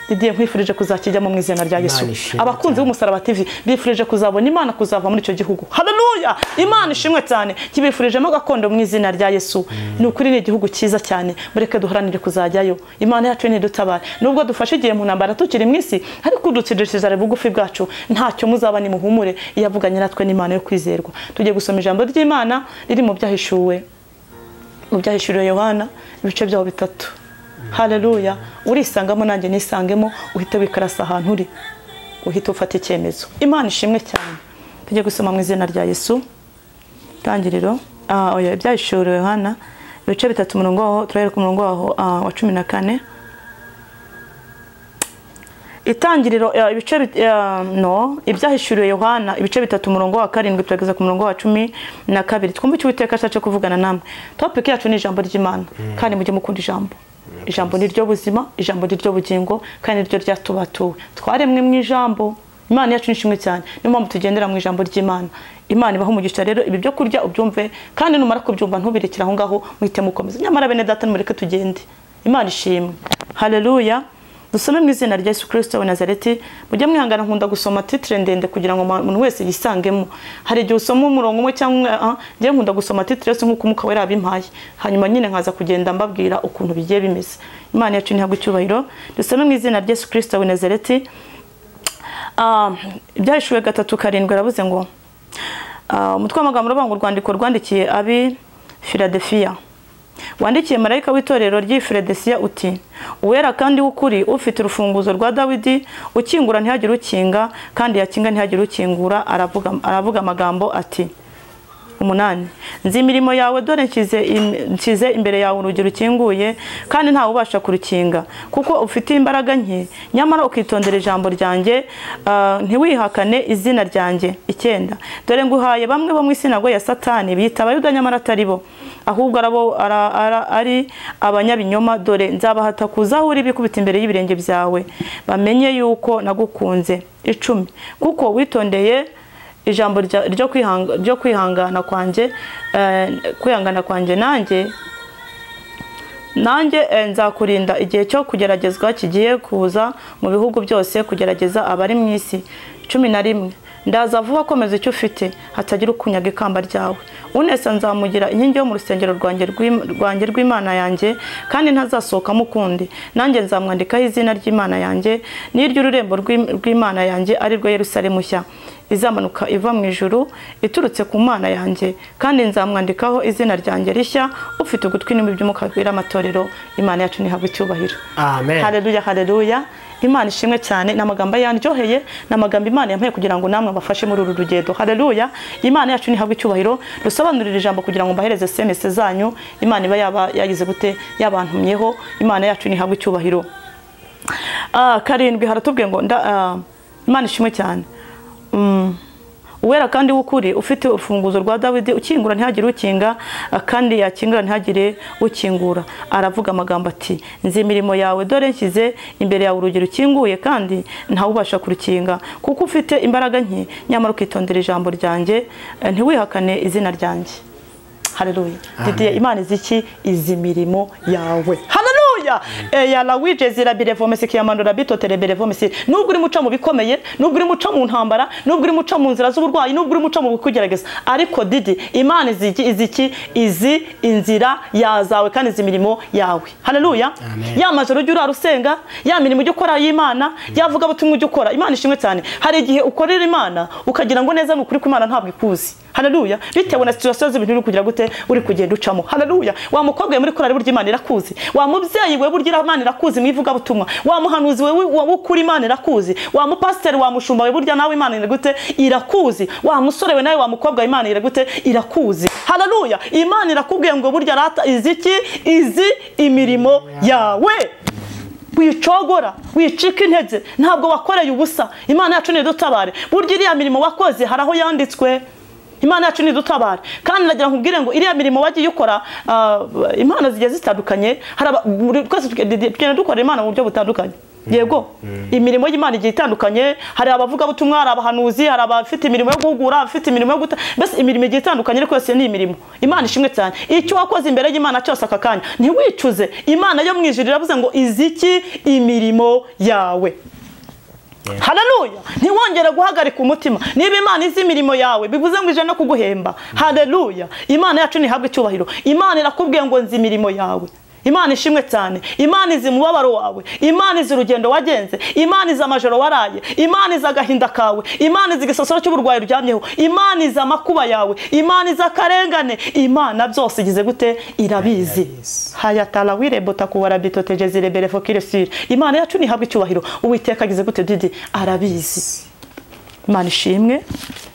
Speaker 1: Didiye nkwifurije kuzakijyamo mu izina rya Yesu. Abakunzi b'Umusaraba TV bifurije kuzabona Imana, kuzava muri icyo gihugu. Haleluya. Imana ishimwe cyane. Kibifurijemo gakondo mu izina rya Yesu. Ni ukuri ni igihugu cyiza cyane. Mureke duharanire kuzajyayo. Imana yacu ni dutabare. Nubwo dufashe igihe mu ntambara tukiri mu isi, ariko udutsidishije bugufi bwacu ntacyo muzaba ni muhumure. Iyavuganye natwe n'Imana yo kwizerwa. Tugiye gusoma ijambo ry'Imana riri mu byahishuriwe Yohana ibice byaho 3. Haleluya. Urisangamo nanjye nisangemo, uhite wikarasa ahantu uri, uhite ufata icyemezo. Imana ishimwe cyane. Tujye gusoma mu izina rya Yesu. Tangiriro ibyahishuriwe Yohana ibice 3 umurongo waho turahera ku murongo waho wa 14. Itangiriro ibyahishuriwe Yohana ibice 3 umurongo wa 7 turageza ku murongo wa 12. Twumva icyo Uwiteka ashatse kuvugana namwe. Topic yacu ni ijambo ry'Imana kandi mujye mukunda ijambo. Ijambo ni ryo buzima, ijambo ni ryo bugingo kandi ryo ryatubatuwe. Twaremwe mu ijambo. Imana yacu nishimwe cyane. Niyo mpamvu tugendera mu ijambo ry'Imana. Imana ibaho umugisha rero ibi byo kurya ubyumve kandi numara kubyumva ntubirekira aho ngaho, muhite mukomeza. Nyamara bene data mureke tugende. Imana ishimwe. Haleluya. Dusome mu izina rya Yesu Kristo w'i Nazareti. Mujye mwihangana, nkunda gusoma titre ndende kugira ngo umuntu wese yisangemo. Hari igihe usoma umurongo umwe cyangwa ngiye nkunda gusoma titre yose nk'uko Umwuka Wera yabimpaye, hanyuma nyine nkaza kugenda mbabwira ukuntu bigiye bimeze. Imana yacu ni habwa icyubahiro. Dusome mu izina rya Yesu Kristo w'i Nazareti. Ibyahishuwe 3:7 aravuze ngo umutwe w'amagambo uravuga urwandiko rwandikiye abi Philadelphia. Wandikiye marayika w'itorero ry'i Philadelphia uti: Uwera kandi w'ukuri, ufite urufunguzo rwa Dawidi, ukingura ntihagire ukinga kandi yakinga ntihagire ukingura. Aravuga amagambo ati 8. Nzi imirimo yawe, dore nshyize imbere yawe urugi rukinguye kandi ntawe ubasha kurukinga, kuko ufite imbaraga nke, nyamara ukitondera ijambo ryanjye, ntiwihakane izina ryanjye. 9. Dore nguhaye bamwe bo mu isinagogi ya Satani, biyita Abayuda nyamara atari bo, ahubwo ari abanyabinyoma. Dore nzabahata kuza aho uri bikubita imbere y'ibirenge byawe, bamenye yuko nagukunze. 10. Kuko witondeye ijambo ryo kwihangana kwanjye nanjye nanjye nzakurinda igihe cyo kugeragezwa kigiye kuza mu bihugu byose kugerageza abari mu isi. 11 ndaza vuba komeza icyo ufite hatagira ukunyaga ikamba ryawe. Unesa nzamugira inkingi yo mu rusengero rwanjye rw'Imana yanjye kandi ntazasohokamo ukundi. Nanjye nzamwandikaho izina ry'Imana yanjye n'iry'ururembo rw'Imana yanjye ari rwo Yerusalemu nshya izamanuka iva mu ijuru iturutse ku Mana yanjye, kandi nzamwandikaho izina ryanjye rishya. Ufite ugutwi n'imbi by'umwuka abwira amatorero. Imana yacu nihabwe icyubahiro.
Speaker 2: Amen.
Speaker 1: Haleluya, haleluya. Imana ishimwe cyane. N'amagambo yanjyoheye, n'amagambo Imana yampaye kugira ngo namwe bafashe muri uru rugendo. Haleluya. Imana yacu nihabwe icyubahiro. Dusobanurira ijambo kugira ngo mbahereze SMS zanyu. Imana iba yagize gute yabantumyeho. Imana yacu nihabwe icyubahiro. 7 haratubwiye ngo Imana ishimwe cyane. Uwera kandi w'ukuri ufite urufunguzo rwa Dawidi, ukingura ntihagire ukinga kandi yakingura ntihagire ukingura. Aravuga amagambo ati, nzi imirimo yawe, dore nshyize imbere yawe urugi rukinguye kandi ntawubasha kurukinga. Kuko ufite imbaraga nke nyamara ukitondera ijambo ryanjye ntiwihakane izina ryanjye. Haleluya. Didiye Imana iziki izi mirimo yawe. Haleluya. Ya la wije zira birevomesi kiyamandura bitotere birevomesi. Nubwo uri muca mu bikomeye, nubwo uri muca mu ntambara, nubwo uri muca mu nzira z'uburwayi, nubwo uri muca mu kugerageza, ariko Didi Imana iziki izi inzira yazawe kandi izi mirimo yawe. Haleluya. Ya majoro ujya urusenga, ya mirimo ujya ukora y'Imana, yavuga butumwe ujya ukora. Imana ishimwe cyane. Hari igihe ukorera Imana ukagira ngo neza n'ukuri ko Imana ntabwo ikuzi. Haleluya. Bitewe na situation z'ibintu uri kugira gute uri kugenda ucamo. Haleluya. Wa mukobwa muri korari burya Imana irakuzi. Wa mubyeyi we burya Imana irakuzi mwivuga butumwa. Wa muhanuzi we ukuri Imana irakuzi. Wa mupasiteri wa mushumba we burya nawe Imana iragute irakuzi. Wa musore we nawe wa mukobwa Imana iragute irakuzi. Haleluya. Imana irakubwiye ngo burya rata iziki izi imirimo yawe. Wicogora, wicika intege, ntabwo wakoreye ubusa. Imana yacu ni dutabare. Burya iriya mirimo wakoze haraho yanditswe. Imana yacu ni dutabare. Kandi nagira nkubwire ngo iriya mirimo wagiye ukora Imana zigiye zitandukanye. Twese tugenda dukora Imana mu buryo butandukanye. Yego. Imirimo y'Imana igiye itandukanye. Hari abavuga butumwa, hari abahanuzi, hari abafite imirimo yo guhugura, abafite imirimo yo guta. Bese imirimo igiye itandukanye ariko yose ni imirimo. Imana ishimwe cyane. Icyo wakoze imbere y'Imana cyose aka kanya ntiwicuze. Imana yo mwijuru iravuze ngo iziki imirimo yawe. Haleluya. Ntiwongere guhagarika umutima. Niba Imana izi imirimo yawe bivuze ngo ije no kuguhemba. Haleluya. Imana yacu nihabwe icyubahiro. Imana irakubwiye ngo nzi imirimo yawe. Imana ishimwe cyane. Imana izi mubabaro wawe. Imana izi urugendo wagenze. Imana izi amajoro waraye. Imana izi agahinda kawe. Imana izi igisosoro cy'uburwayi uryamyeho. Imana izi amakuba yawe. Imana izi akarengane. Imana byose igize gute irabizi. Hayatala wirebota kuwara bitoteje zirebere fokire sire. Imana yacu nihabwe icyubahiro. Uwiteka agize gute Didi arabizi. Imana ishimwe.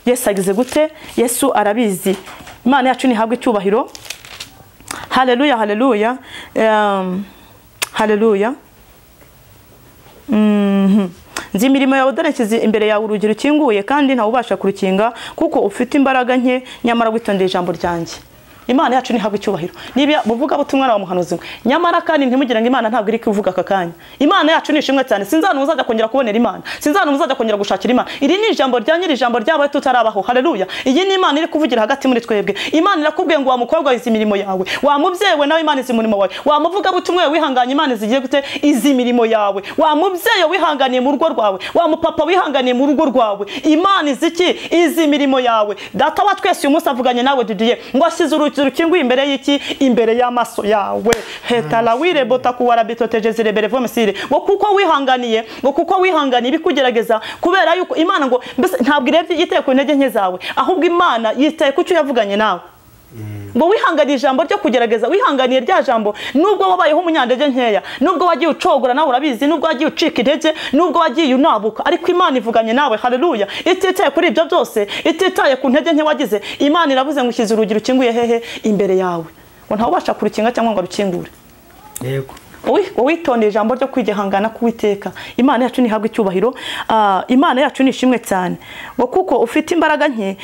Speaker 1: Yesu agize gute? Yesu arabizi. Imana yacu nihabwe icyubahiro. Haleluya, haleluya. Haleluya. Nzi imirimo yawe, dore nshyize imbere yawe urugi rukinguye kandi ntawubasha kurukinga, kuko ufite imbaraga nke nyamara witondeye ijambo ryanjye. Imana yacu nihabwe icyubahiro. Niba buvuga butumwa wa muhanuzi, nyamara kandi ntimugira ngo Imana ntabwo iri kuvuga aka kanya. Imana yacu ni ishimwe cyane. Sinzana uzajya kongera kubonera Imana. Sinzana uzajya kongera gushakira Imana. Iri ni ijambo ryanyiri ijambo ryabaye tutarabaho. Haleluya. Iyi ni Imana iri kuvugira hagati muri twebwe. Imana irakubwiye ngo wa mukobwa izi imirimo yawe. Wa mubyeyi we nawe Imana izi imirimo wawe. Wa muvuga butumwa wihanganye Imana zigiye gute izi imirimo yawe. Wa mubyeyi wihanganiye mu rugo rwawe. Wa mupapa wihanganiye mu rugo rwawe. Imana iziki izi imirimo yawe. Data wa twese uyu munsi avuganye nawe Didier ngo asize urukinguye imbere y'iki imbere y'amaso yawe. Hetala wirebota kuwara bitoteje zirebere vomesire. Ngo kuko wihanganiye bikugerageza kubera yuko Imana ngo mbese ntabwo irebye igiteye ku ntege nke zawe, ahubwo Imana yitaye ku cyo yavuganye nawe. Ngo wihanganiye ijambo ryo kugerageza, wihanganiye rya jambo nubwo wabayeho umunyandege nkeya, nubwo wagiye ucogora nawe urabizi, nubwo wagiye ucika intege, nubwo wagiye unabuka, ariko Imana ivuganye nawe. Haleluya. Ititaye kuri ibyo byose, ititaye ku ntege nke wagize, Imana iravuze ngo ushyize urugi rukinguye hehe imbere yawe. Ngo ntawubasha kurukinga cyangwa ngo rukingure. Yego. Witondeye ijambo ryo kwigihangana kuwiteka. Imana yacu nihabwe icyubahiro. Imana yacu ni ishimwe cyane. Ngo kuko ufite imbaraga nke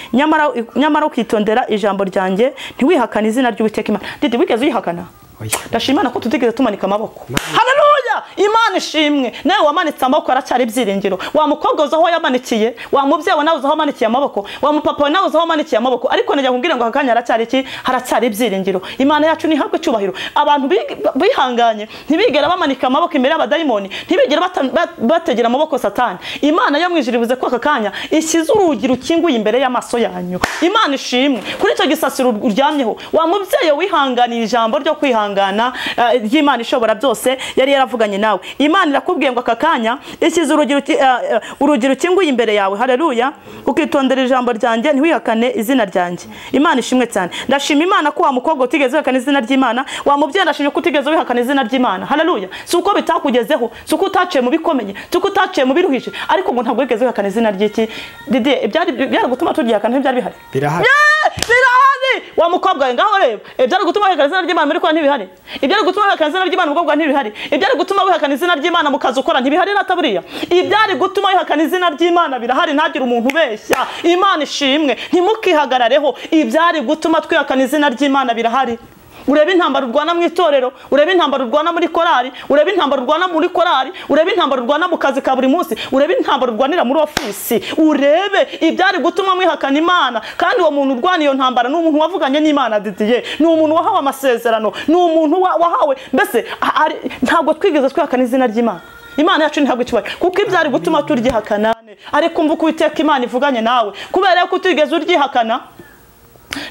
Speaker 1: nyamara ukitondera ijambo ryanjye ntiwihakane izina ry'Uwiteka Imana. Didi wigeze uyihakana? ndashima Imana ko tutigeze tumanika amaboko. Haleluya! Imana ishimwe. Nawe wamanitse amaboko aracyari ibyiringiro. Wa mukobwa uzaho yamanikiye, wa mubyeyi nawe uzaho manikiye amaboko, wa mupapa nawe uzaho manikiye amaboko, ariko najya kumbwira ngo akanya aracyari iki, haracyari ibyiringiro. Imana yacu ni habwe cyubahiro. Abantu bihanganye ntibigera bamanika amaboko imbere y'abadayimoni, ntibigera bategera amaboko Satani. Imana yo mwijiribuze ko akanya ishyize urugi rukinguye imbere y'amaso yanyu. Imana ishimwe. Kuri icyo gisasiro uryamyeho, wa mubyeyi wihanganiye ijambo ryo kwihangana ry'Imana ishobora byose yari yaravuganye nawe. Imana irakubwiye ngo akakanya ishyize urugi rukinguye imbere yawe. Haleluya! Ukitondera ijambo ryanjye ntiwihakane izina ryanjye. Imana ishimwe cyane. Ndashima Imana ko wa mukobwa utigeze wihakana izina ry'Imana, wa mubyeyi ndashimye ko utigeze wihakana izina ry'Imana. Haleluya! Si uko bitakugezeho, si uko utaciye mu bikomeye, si uko utaciye mu biruhije, ariko ngo ntabwo wigeze wihakana izina ry'iki. Didi byari gutuma turyihakana ntibyari bihari.
Speaker 2: Birahari.
Speaker 1: Birahari. Wa mukobwa ngaho reba, byari gutuma wihakana izina ry'Imana muri kwa ntibihari. Ibyari gutuma wihakana izina ry'Imana mukobwa ntibihari. Ibyari gutuma wihakana izina ry'Imana mukazi ukora ntibihari nataburiya. Ibyari gutuma wihakana izina ry'Imana birahari, ntagire umuntu ubeshya. Imana ishimwe. Ntimukihagarareho. Ibyari gutuma twihakana izina ry'Imana birahari. Urebe intambara urwana mu itorero, urebe intambara urwana muri korari, urebe intambara urwana muri korari, urebe intambara urwana mu kazi ka buri munsi, urebe intambara urwanira muri ofisi, urebe ibyari gutuma mwihakana Imana. Kandi uwo muntu urwana iyo ntambara ni umuntu wavuganye n'Imana Didier, ni umuntu wahawe amasezerano, ni umuntu wahawe mbese ntabwo twigeze twihakana izina ry'Imana. Imana yacu ntabwo cyubahiro kuko ibyari gutuma turyihakana, ariko umva Uwiteka Imana ivuganye nawe kubera ko utigeze uryihakana.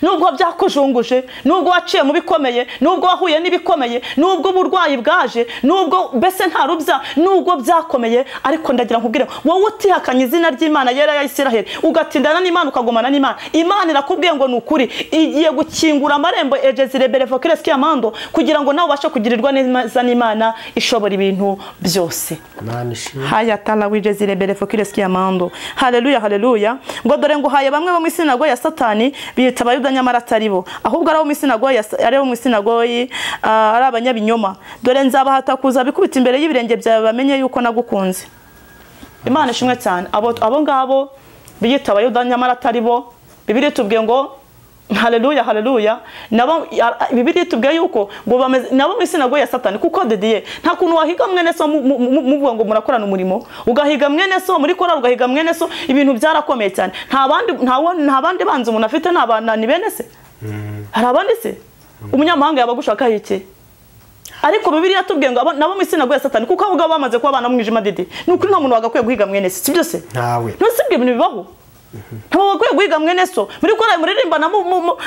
Speaker 1: Nubwo byakujunguje, nubwo waciye mu bikomeye, nubwo wahuye n'ibikomeye, nubwo uburwayi bwaje, nubwo mbese nta rubya, nubwo byakomeye, ariko ndagira nkubwire wowe utihakanye izina ry'Imana yera ya Isiraheli, ugatindana n'Imana ukagumana n'Imana. Imana irakubwiye ngo nukuri igiye gukingura amarembo Ejezirebe Fokreski Amando kugira ngo nawe ubashe kugirirwa neza n'Imana ishobora ibintu byose. Haya tala Ejezirebe Fokreski Amando. Haleluya, haleluya. Ngo dore ngo haye bamwe bo mu isinagogi ya Satani biyita Abayuda nyamara atari bo, ahubwo ari abo mu isinagogi ari abanyabinyoma. Dore nzabahata kuza bikubita imbere y'ibirenge byawe bamenye yuko nagukunze. Imana ishimwe cyane. Abo ngabo biyita Abayuda nyamara atari bo, Bibiliya itubwiye ngo haleluya, haleluya. Nabo Bibiliya itubwiye yuko ngo bameze nabo mu isinagogi ya Satani, kuko Didier nta kuntu wahiga mwene so muvuga ngo murakorana umurimo, ugahiga mwene so muri korari, ugahiga mwene so, ibintu byarakomeye cyane. Nta bandi banze umuntu afite n'abana ni bene se. Hari abandi se umunyamahanga yabagushaka iki? Ariko Bibiliya itubwiye ngo nabo mu isinagogi ya Satani, kuko abo ngabo bamaze kuba abana mu mwijima Didier. Nuko nta muntu wagakwiye guhiga mwene se, sibyo se?
Speaker 2: Ntawe.
Speaker 1: Ntusibye ibintu bibaho. Ntabwo wakwiye guhiga mwene so. Muri korari muririmbana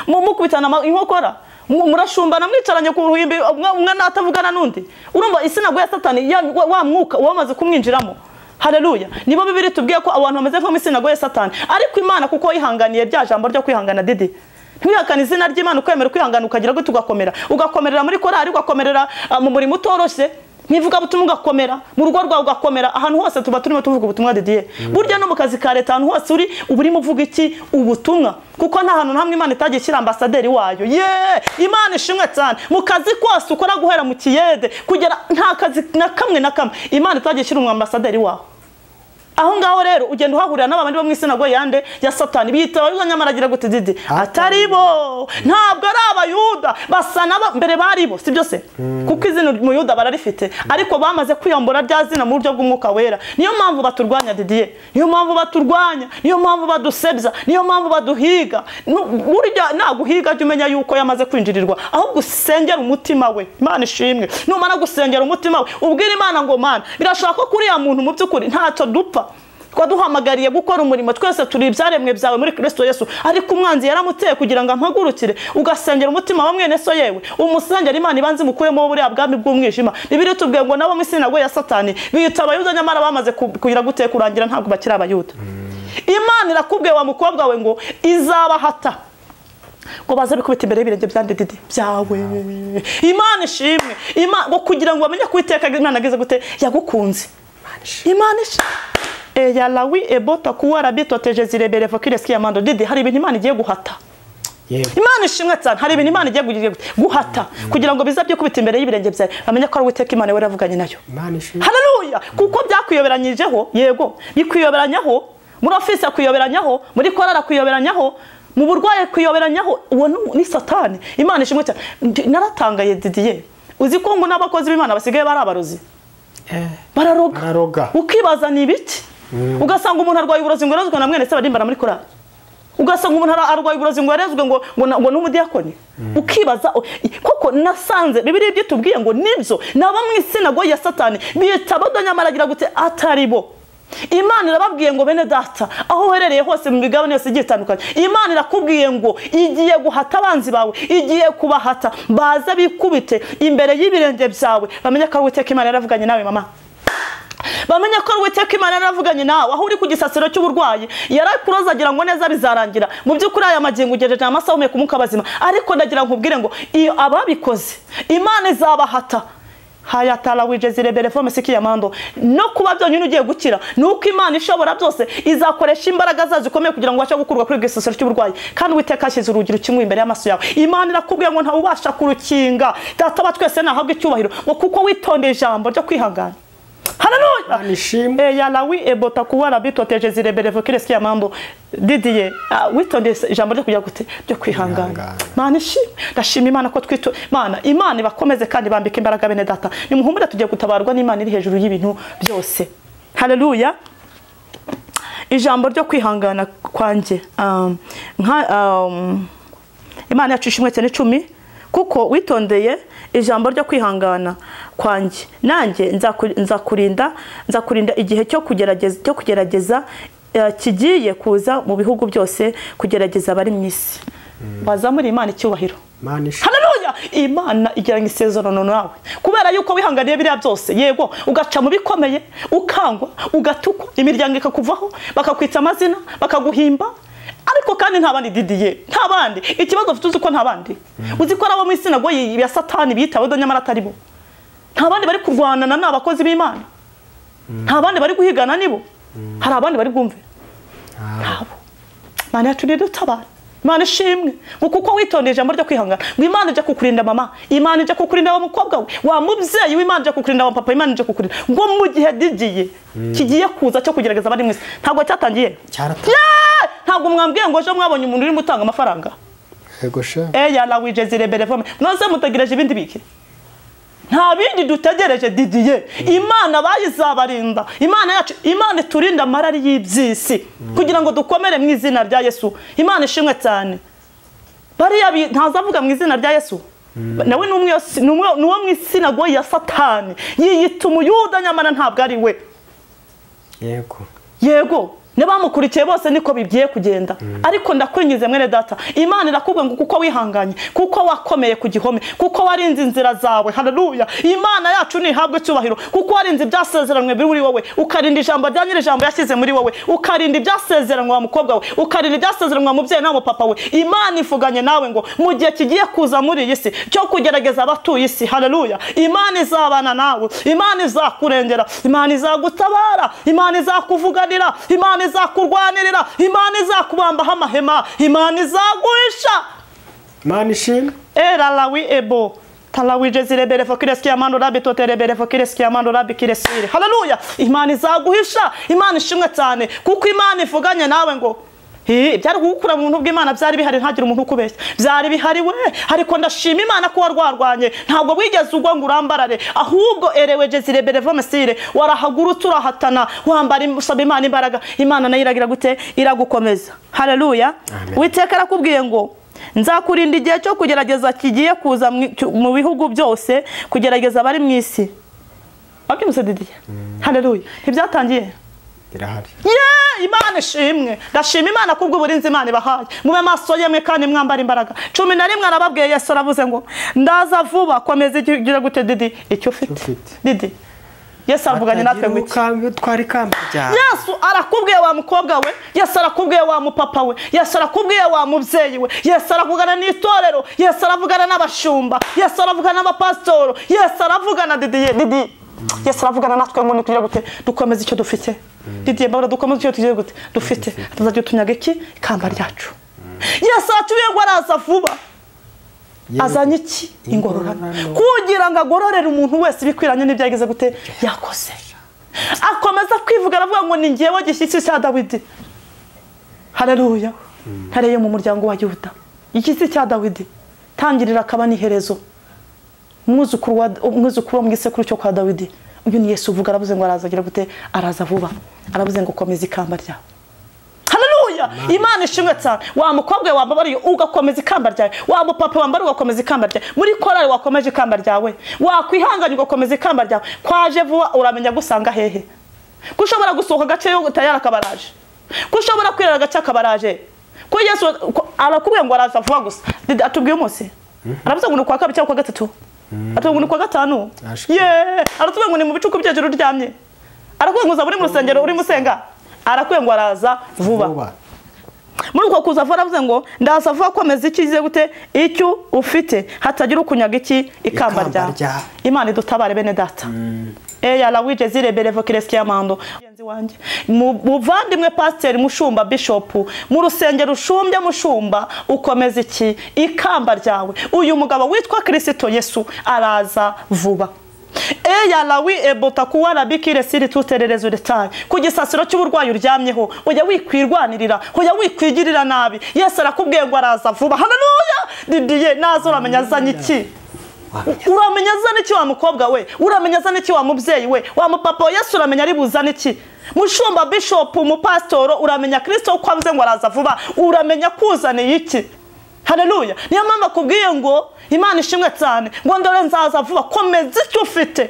Speaker 1: mukubitana inkokora, murashumbana mwicaranye ku ruhimbi, umwe natavugana n'undi. Urumva isinagogi ya Satani wa mwuka wamaze kumwinjiramo. Haleluya. Nibo Bibiliya itubwiye ko abantu bameze nko mu isinagogi ya Satani, ariko Imana kuko yihanganiye rya jambo ryo kwihangana Didier. Ntiwihakane izina ry'Imana, ukwemera kwihangana ukagira gute ugakomerera muri korari, ugakomerera mu murimo utoroshye, ntivuga butumwa ugakomera, mu rugo rwawe ugakomera, ahantu hose tuba turimo tuvuga ubutumwa Didier. Burya no mu kazi ka leta ahantu hose uri uburimo uvuga iki ubutumwa, kuko nta hantu hamwe Imana itagiye ishyira ambasaderi wayo. Imana ishimwe cyane. Mu kazi kose ukora guhera mu kiyede kugera nta kazi na kamwe Imana itagiye ishyira umwambasaderi waho. Aho ngaho rero ugenda uhahurira n'abandi bo mu isinagogi yande ya Satani biyita Abayuda nyamara agira gute Didier? Atari bo, ntabwo ari Abayuda, basa nabo mbere bari bo, sibyo se? Kuko izina Muyuda bararifite, ariko bamaze kwiyambura rya zina mu buryo bw'umwuka wera. Niyo mpamvu baturwanya Didier, niyo mpamvu baturwanya, niyo mpamvu badusebya, niyo mpamvu baduhiga. Burya naguhiga jya umenya yuko yamaze kwinjirirwa, ahubwo usengera umutima we. Imana ishimwe. Numara gusengera umutima we ubwira Imana ngo Mana, birashaka ko kuri ya muntu mu by'ukuri ntacyo dupfa, twaduhamagariye gukora umurimo, twese turi ibyaremwe byawe muri Kristo Yesu, ariko umwanzi yaramuteye kugira ngo ampagurukire. Ugasengera umutima wa mwene so yewe umusengera Imana ibanze mukuremo buriya bwami bw'umwijima. Bibiliya itubwiye ngo nabo mu isinagogi ya Satani biyita Abayuda nyamara bamaze kugira gute kurangira ntabwo bakiri Abayuda. Imana irakubwiye wa mukobwa we ngo izabahata ngo baza bikubita imbere y'ibirenge byawe. Imana ishimwe. Ngo kugira ngo bamenye kwiteka Imana ageze gute yagukunze. Imana ishimwe. Yalawi ebota kuwa rabito Ejezirebe Fokreski Amando. Didier, hari ibintu Imana igiye guhata. Imana ishimwe cyane. Hari ibintu Imana igiye guhata kugira ngo bizabye kubita imbere y'ibirenge byawe bamenye ko ari Uwiteka Imana wera avuganye nayo. Haleluya. Kuko byakwiyoberanyijeho, yego bikwiyoberanyaho, muri ofisi akwiyoberanyaho, muri korari akwiyoberanyaho, mu burwayi akwiyoberanyaho. Uwo ni Satani. Imana ishimwe cyane. Naratangaye Didier. uzi ko ngo n'abakozi b'Imana basigaye bari abarozi bararoga ukibaza ni ibiki ugasanga umuntu arwaye uburozi ngo yarezwe na mwene se barimbara muri korali ugasanga umuntu arwaye uburozi ngo yarezwe ngo n'umudiyakoni ukibaza koko nasanze Bibiliya byitubwiye ngo nibyo naba mu isinagogi ya Satani bita badanyamaragira gute atari bo. Imana irababwiye ngo bene data aho uherereye hose mu migabane yose igiye itandukanye, Imana irakubwiye ngo igiye guhata abanzi bawe, igiye kubahata baza bikubite imbere y'ibirenge byawe, bamenye ko Uwiteka Imana yaravuganye nawe mama. Bamenye ko Uwiteka Imana yaravuganye nawe aho uri ku gisasiro cy'uburwayi, yarakurozagira ngo neza bizarangira. Mu by'ukuri aya magingo ugejeje amasaha umeka umuka bazima, ariko ndagira nkubwire ngo iyo ababikoze Imana izabahata. Haya tala wijezire belefome sikiyamando no kuba byonyine ugiye gukira nuko Imana ishobora byose izakoresha imbaraga zazo zikomeye kugira ngo washe gukurwa kuri gisasiro cy'uburwayi, kandi Uwiteka ashyize urugiro kimwe imbere y'amaso yawe. Imana irakubwiye ngo nta ubasha kurukinga, data ba twese nahabwe icyubahiro ngo kuko witondeye ijambo ryo kwihangana. Haleluya.
Speaker 2: Nishimwe.
Speaker 1: Ya lawi ebota kuwara bitoteje zirebere kireski amambo didiye witondeye ijambo ryo kujya gute ryo kwihangana. Mana ishimwe. Ndashima Imana ko twito Imana ibakomeze kandi bambike imbaraga bene data. Nimuhumure tugiye gutabarwa n'Imana iri hejuru y'ibintu byose. Haleluya. Ijambo ryo kwihangana kwanje Imana yacu ishimwe cyane 10 kuko witondeye ijambo ryo kwihangana kwanje nanjye nzakurinda igihe cyo kugerageza kigiye kuza mu bihugu byose kugerageza abari mu isi. Bazamuri Imana icyubahiro. Haleluya. Imana igiranye isezerano nawe kubera yuko wihanganiye biriya byose, yego ugaca mu bikomeye ukangwa ugatukwa imiryango ikakuvaho bakakwita amazina bakaguhimba, ariko kandi nta bandi didiye nta bandi. Ikibazo ufite uzi ko nta bandi uzi ko abo mu isinagogi ya Satani bitawe danyamara atari bo. Nta bandi bari kurwanana n'abakozi b'Imana, nta bandi bari guhigana nibo. Hari abandi bari bwumve abo. Mana yacu dutabara. Imana ishimwe kuko witondeye ijambo ryo kwihangana ngo Imana ije kukurinda mama, Imana ije kukurinda wa mukobwa we, wa mubyeyi w'Imana ije kukurinda wa papa, Imana ije kukurinda ngo mu gihe digiye kigiye kuza cyo kugerageza abari mwese. Ntabwo cyatangiye ntabwo mwambwiye ngo ejo mwabonye umuntu uri mutanga amafaranga.
Speaker 2: Yego sha.
Speaker 1: Ya la wijezire belefome noze mutegereje ibindi biki. Nta bindi dutegereje didiye. Imana bayizabarinda. Imana yacu Imana turinda amarari y'ibyisi kugira ngo dukomere mu izina rya Yesu. Imana ishimwe cyane. Bariya ntazavuga mu izina rya Yesu. Nawe nuwo mu isinagogi ya Satani yiyita umuyuda nyamara ntabwo ari we. Yego Nebamukurikiye bose niko bigiye kugenda. Ariko ndakwingize mwene data, Imana irakubwira ngo kuko wihanganye, kuko wakomeye ku gihome, kuko warinze inzira zawe. Haleluya. Imana yacu nihabwe cyubahiro kuko warinze ibyasezeranwe biri muri wowe, ukarinda ijambo rya nyiri ijambo yashyize muri wowe, ukarinda ibyasezeranwe wa mukobwa we, ukarinda ibyasezeranwe wa mubyeyi na papa we. Imana ifuganye nawe ngo mu gihe kigiye kuza muri iyi si cyo kugerageza abatuye isi. Haleluya. Imana izabana nawe, Imana izakurengera, Imana izagutabara, Imana izakuvuganira, Imana izakurwanirira, Imana izakubambaho amahema, Imana izaguhisha.
Speaker 2: Imana ishimwe.
Speaker 1: Era lawi ebo talawijeze zirebere fokireski amando rabi toterebere fokireski amando rabi kiresire. Haleluya. Imana izaguhisha. Imana ishimwe cyane kuko Imana ifuganye nawe ngo byari gukura mu buntu bw'Imana byari bihari ntagira umuntu ukubeshya. Byari bihari we, ariko ndashima Imana ko warwarwanye, ntabwo wigeze ugwa ngo urambarare, ahubwo ereweje zirebere vomesire warahagurutse urahatana wambara usaba Imana imbaraga. Imana nayo iragira gute iragukomeza. Haleluya. Uwiteka arakubwiye ngo nzakurinda igihe cyo kugerageza kigiye kuza mu bihugu byose kugerageza abari mu isi. Abyumse didiye. Haleluya. Ibyatangiye
Speaker 2: birahari.
Speaker 1: Imana ishimwe. Ndashima Imana kubwo burinzi Imana ibahaye. Mube maso yemwe kandi mwambara imbaraga. 11 arababwiye Yesu aravuze ngo ndaza vuba. Komeza igira gute didi icyo ufite didi. Yesu avuganye natwe ngo
Speaker 2: twari kamba cyane.
Speaker 1: Yesu arakubwiye wa mukobwa we, Yesu arakubwiye wa mupapa we, Yesu arakubwiye wa mubyeyi we, Yesu aravugana n'itorero, Yesu aravugana n'abashumba, Yesu aravugana n'abapasitoro, Yesu aravugana didi. Yesu aravugana natwe ngo nikugira gute dukomeza icyo dufite. Didiye mbara dukomeza icyo tugiye gute dufite. Tuzajya tunyaga iki kamba ryacu. Yesu atubiye ngo araza vuba. Azanye iki ingororano kugira ngo agororere umuntu wese bikwiranye n'ibyo yagize gute yakoze. Akomeza kwivuga aravuga ngo ni ngiyewe gishyitsi cya Dawidi. Haleluya. Hareye mu muryango wa Yuda. Igishyitsi cya Dawidi tangirira akaba n'iherezo. umwuzukuru wo mu gisekuru cyo kwa Dawidi. Uyu ni Yesu uvuga, aravuze ngo araza agira gute, araza vuba, aravuze ngo komeza ikamba ryawe. Haleluya! Imana ishimwe cyane. Wa mukobwa wambabariye ugakomeza ikamba ryawe, wa mupapa wambara ugakomeza ikamba ryawe, muri korali wakomeje ikamba ryawe, wakwihanganye ugakomeza ikamba ryawe, kwaje vuba uramenya gusanga hehe. Kushobora gusohoka gace yo tayara kabaraje, kushobora kwirara gace kabaraje, ko Yesu arakubwiye ngo araza vuba gusa. Atubwiye umunsi aravuze ngo ni kwa kabiri cyangwa kwa gatatu, atubwiye ngo ni kwa gatanu. Aratubwiye ngo ni mu bicuku by'ejuru ryamye, arakubwiye ngo uza muri mu rusengero uri musenga, arakubwiye ngo araza vuba. Muri uko kuza vuba aravuze ngo ndaza vuba komeza ikize gute, icyo ufite hatagira ukunyaga iki ikamba ryawe. Imana idutabare bene data. Eya la wije zire berevo kireski amando genzi wanje muvandimwe pastor mushumba bishop mu rusengero ushumbye mushumba ukomeza iki ikamba ryawe. Uyu mugabo witwa Kristo Yesu araza vuba. Eya la wi ebota kuwara bikire siri tutererezo detaye kugisasiro cy'uburwayi uryamyeho ujya wikwirwanirira ujya wikwigirira nabi. Yesu arakubwiye ngo araza vuba. Haleluya! Didiye nazo uramenya zanye iki, uramenya zane iki wa mukobwa we, uramenya zane iki wa mubyeyi we, wa mupapa Yesu uramenya ari buzane iki. Mushumba bishop mu pastor uramenya Kristo uko avuze ngo araza vuba, uramenya kuzane iki. Haleluya! Niyo mama kubwiye ngo Imana ishimwe cyane ngo ndore nzaza vuba, komeza icyo ufite.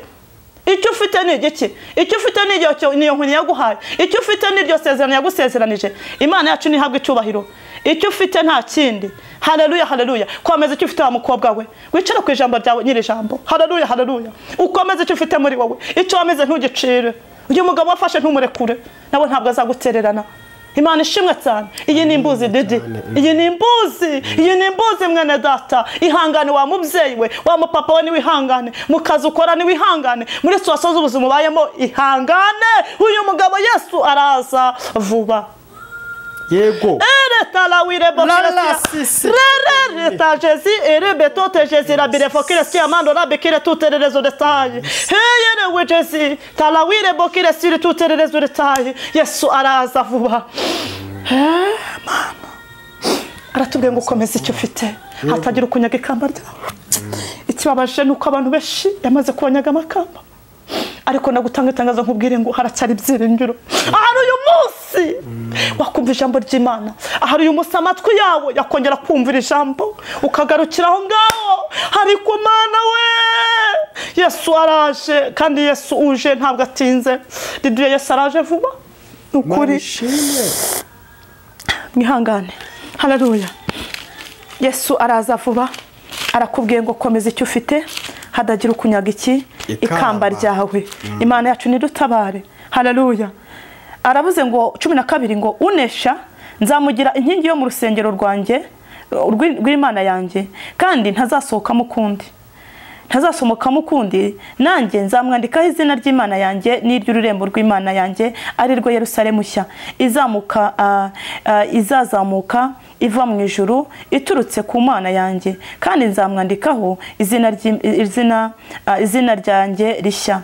Speaker 1: Icyo ufite ni iki? Icyo ufite ni niyo nkuni yaguhaye, icyo ufite ni ryo sezerano yagusezeranije. Imana yacu ni habwe icyubahiro. Icyo ufite nta kindi. Haleluya, haleluya. Komeza icyo ufite wa mukobwa we, wicara ku ijambo ryawe nyiri ijambo. Haleluya, haleluya. Ukomeza icyo ufite muri wowe, icyo wameze ntugicire. Uyu mugabo wafashe ntumurekure, nawe ntabwo azagutererana. Imana ishimwe cyane. Iyi ni imbuzi Didi, iyi ni imbuzi mwene data. Ihangane wa mubyeyi we, wa mupapa we ni wihangane, mu kazi ukora ni wihangane, muri situations z'ubuzima ubayemo ihangane. Uyu mugabo Yesu araza vuba.
Speaker 2: Yego.
Speaker 1: Ereta la wire bokiresi. Reta Jésus erebetote Jésus la birefokiresi amando la bekire tutererezo detaye. Heyere we Jésus ta la wire bokiresi tutererezo detaye. Yesu araza vuba. Mama. Aratubwiye ngo ukomeze icyo ufite hatagira ukunyaga ikamba ryawe. Ikibabaje nuko abantu benshi yamaze kubanyaga amakamba. Ariko nagutanga itangazo nkubwire ngo haracyari ibyiringiro. Ahari uyu munsi wakumva ijambo ry'Imana, ahari uyu munsi amatwi yawe yakongera kumvira ijambo ukagarukira aho ngaho. Hari ku Mana we Yesu araje, kandi Yesu uje ntabwo atinze. Didiye Yesu araje vuba ukuri. Mwihangane. Haleluya. Yesu araza vuba, arakubwiye ngo komeza icyo ufite hadagira ukunyaga iki ikamba ryawe. Imana yacu nidutabare. Haleluya. Aravuze ngo 12 ngo unesha nzamugira inkingi yo mu rusengero rwanjye rw'Imana yanjye, kandi ntazasohokamo ukundi, nanjye nzamwandikaho izina ry'Imana yanjye n'iry'ururembo rw'Imana yanjye ari rwo Yerusalemu nshya izazamuka iva mu ijuru iturutse ku Mana yanjye, kandi nzamwandikaho izina ryanjye rishya.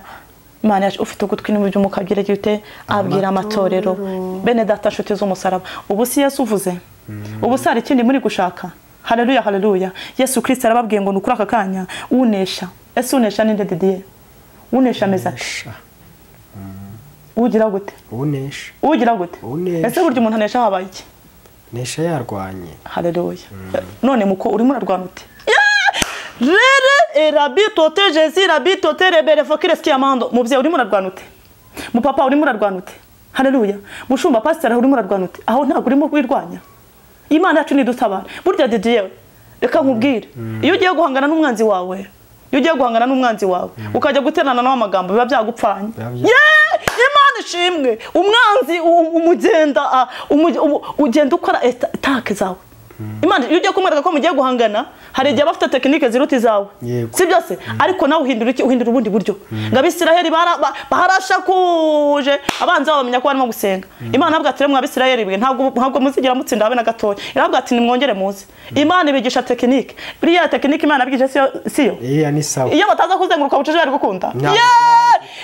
Speaker 1: Imana yacu ufite ugutwi n'uburyo umukabwire gite abwira amatorero. Bene data nshuti z'umusaraba, ubu si Yesu uvuze, ubu sari ikindi muri gushaka. Haleluya, haleluya. Yesu Kristo arababwiye ngo nukuri aka kanya unesha. Ese unesha ninde Didier? Unesha mezaka. Ugira gute? Ugira gute? Ese buryo umuntu anesha habaye iki?
Speaker 2: Nesha yarwanye.
Speaker 1: Haleluya. None muko urimo urarwana ute? Rere erabitote Jésus rabitote rebere fokiresti amando. Mubye urimo urarwana ute? Mu papa urimo urarwana ute? Haleluya. Mushumba pastor urimo urarwana ute? Aho ntago urimo kwirwanya. Imana yacu nidutabara. Burya Didier reka nkubwire, iyo ugiye guhangana n'umwanzi wawe, ukajya guterana nawe amagambo biba byagupfanye. Imana ishimwe. Umwanzi ugenda ukora attack zawe. Imana iyo ugiye kumwereka ko mugiye guhangana, hari igihe bafite tekinike ziruti zawe, si byose, ariko nawe uhindura ubundi buryo. Ngabisiraheli barashakuje abanza bamenya ko barimo gusenga. Imana avuga ati mwa Bisiraheli bwe ntabwo muzigira mutsinda habe na gatoya. Iravuga ati nimwongere muze. Imana ibigisha tekinike. Buriya tekinike Imana abigije siyo.
Speaker 2: Ni sawa.
Speaker 1: Iyo bataza kuzenguruka buceje bari gukunda.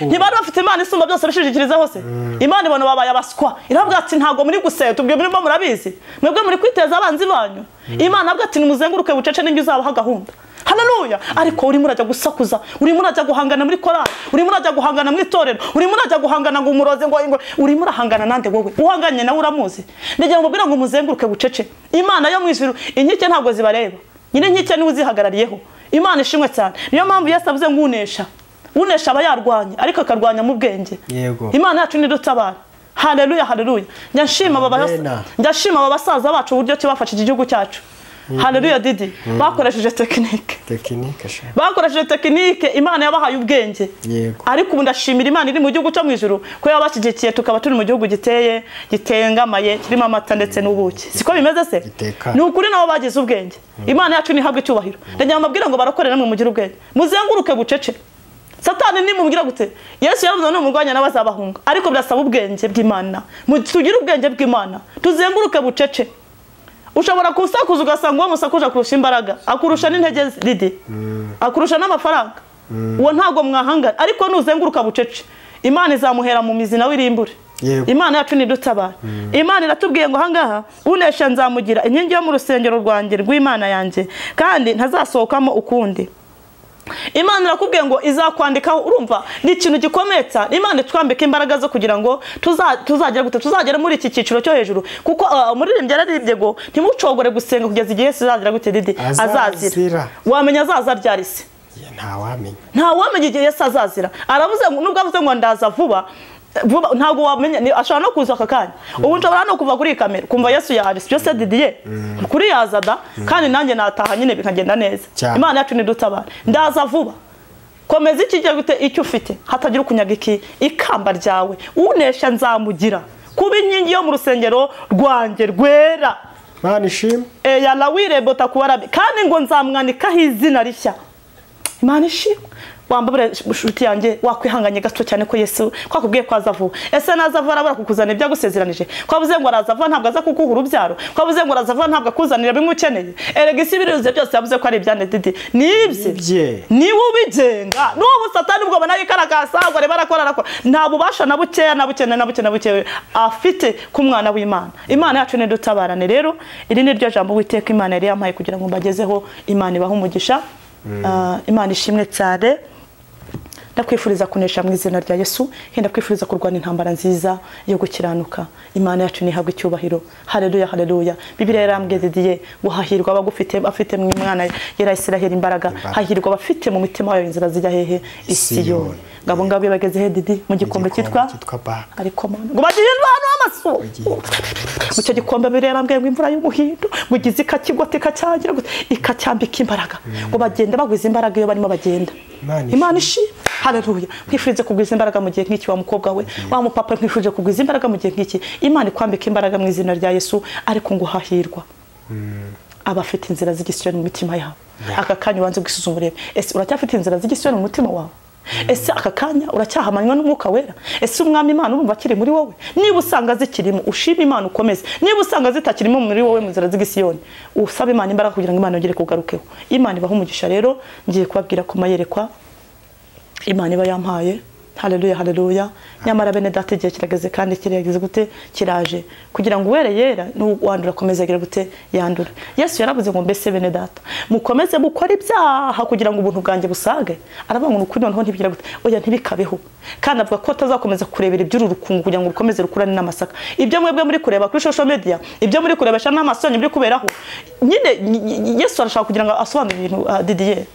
Speaker 1: Ntibari bafite Imana isumba byose bishishikiriza hose. Imana ibona babaye abaswa. Iravuga ati ntabwo muri gusenga, tubwiye muri murabizi. Mwebwe muri kwiteza abanzi banyu. Imana avuga ati nimuzenguruke bucece n'ingi uzabaha gahunda. haleluya. Ariko urimo urajya gusakuza, urimo urajya guhangana muri korali, urimo urajya guhangana mu itorero, urimo urajya guhangana ngo umuroze ngo urimo urahangana nande wowe uhanganye nawe uramuzi. Ndagira ngo mbwira ngo muzenguruke bucece. Imana yo mu ijuru inkike ntabwo zibareba, nyine inkike niwe uzihagarariyeho. Imana ishimwe cyane. Niyo mpamvu Yesu avuze ngo unesha aba yarwanya ariko akarwanya mu bwenge. Imana yacu ni dutabara. Haleluya haleluya. Njashima aba basaza bacu uburyo kibafashije igihugu cyacu. Haleluya Didi. Bakoresheje tekinike. Bakoresheje tekinike, Imana yabahaye ubwenge. Ariko ubu ndashimira Imana iri mu gihugu cyo mu ijuru ko yabashigikiye tukaba turi mu gihugu gitengamaye kirimo amata ndetse n'ubuki. Siko bimeze se? Ni ukuri nabo bagize ubwenge. Imana yacu ni habwe cyubahiro. Ndagira mabwira ngo barakore namwe mugira ubwenge. Muzenguruke bucece. Satani ni mumubwira gute? Yesu yaravuze no murwanya n'abazabahunga. Ariko birasaba ubwenge bw'Imana. Tugire ubwenge bw'Imana. Tuzenguruke bucece. Ushobora kusakuza ugasanga uwo musakuje kurusha imbaraga, akurusha n'intege Didi, akurusha n'amafaranga. Uwo ntago mwahangana, ariko nuzenguruka bucece Imana izamuhera mu mizi nawe irimbure. Imana yacu ni dutabara. Imana iratubwiye ngo hangaha unesha nzamugira inkingi yo mu rusengero rwanjye rw'Imana yanjye kandi ntazasohokamo ukundi. Imana irakubwiye ngo izakwandikaho. Urumva ni ikintu gikometsa. Imana twambika imbaraga zo kugira ngo tuzagera muri iki cyiciro cyo hejuru, kuko umuririmbyi yararibye ngo ntimucogore gusenga kugeza igihe Yesu azagera gute Didi azazira. Wamenya azaza ryari se? Nta wamenya igihe Yesu azazira. Aravuze ngo nubwo avuze ngo ndaza vuba ntago wamenya, ashobora no kuza akakanya. Ubu nshobora no kuva kuri kamera kumva Yesu yaje byose Didiye kuri yazada kandi nanjye nataha nyine bikagenda neza. Imana yacu ni dutabara. Ndaza vuba. Komeza ikijya gute icyo ufite hatagira ukunyaga ikamba ryawe. Unesha nzamugira kuba inkingi yo mu rusengero rwanjye rwera.
Speaker 2: Imana ishimwe.
Speaker 1: Ya lawire bota kuwarabi kandi ngo nzamwanikaho izina rishya. Imana ishimwe. Wambabure shuti yanjye wakwihanganye gato cyane ko Yesu kwakubwiye ko azavuba. Ese nazavuba arabura kukuzana ibyo gusezeranije. Kwavuze ngo arazavuba ntabwo aza kukuha urubyaro. Kwavuze ngo arazavuba ntabwo akuzanira bimwe ukeneye. Erega isi biruze byose yavuze ko ari ibyane Didi. Nibye. Niwe ubigenga. N'ubu Satani ubwo bana yikarakasa ngo re barakora nta bubasha na bukeya na bukeya afite ku mwana w'Imana. Imana yacu ne dutabarane rero. Iri ni ryo jambo witeka Imana yari yampaye kugira ngo mbagezeho. Imana ibaho umugisha. Imana ishimwe cyane. Ndakwifuriza kunesha mu izina rya Yesu, ndakwifuriza kurwana intambara nziza yo gukiranuka. Imana yacu ni habwe cyubahiro. Haleluya haleluya. Bibiliya yarambwiye Didiye ngo hahirwa abagufite bafite mu mwana yera Isiraheli imbaraga, hahirwa bafite mu mitima yayo inzira zijya hehe Isiyoni. Ngabo ngabo bageze he Didi mu gikombe cyitwa ariko ngo bagiye abantu amaso. Mu cyo gikombe Bibiliya yarambwiye ngo imvura y'umuhindo ngo gize ikakigota ikacyagira ikacyambika imbaraga, ngo bagenda bagwiza imbaraga iyo barimo bagenda. Imana ishi. Haleluya. Kwifuriza kugwiza imbaraga mu gihe nk'iki wa mukobwa we, wa mupapa kwifurije kugwiza imbaraga mu gihe nk'iki. Imana ikwambika imbaraga mu izina rya Yesu, ariko ngo hahirwa abafite inzira z'igisiyoni mu mitima yabo. Aka kanya ubanze gusuzuma urebe, ese uracyafite inzira z'igisiyoni mu mutima wawe? Ese aka kanya uracyahamanywa n'umwuka wera? Ese umwami Imana urumva kiri muri wowe? Niba usanga zikirimo ushima Imana ukomeze, niba usanga zitakirimo muri wowe mu nzira z'igisiyoni usaba Imana imbaraga kugira ngo Imana yongere kugarukeho. Imana ibaho umugisha rero. Ngiye kubabwira ko mayerekwa Imana iba yampaye. Haleluya haleluya. Nyamara bene data igihe kirageze kandi kirageze gute kiraje kugira ngo were yera n'uwandura komeza agira gute yandura. Yesu yaravuze ngo mbese bene data mukomeze mukora ibyaha kugira ngo ubuntu bwanjye busage. Aravuga ngo ukuri noneho ntibigira gute oya ntibikabeho. Kandi avuga ko tazakomeza kurebera iby'uru rukungu kugira ngo rukomeze rukurane n'amasaka. Ibyo mwebwe muri kureba kuri social media, ibyo muri kurebesha n'amasonye biri kuberaho nyine Yesu arashaka kugira ngo asobanure ibintu Didiye.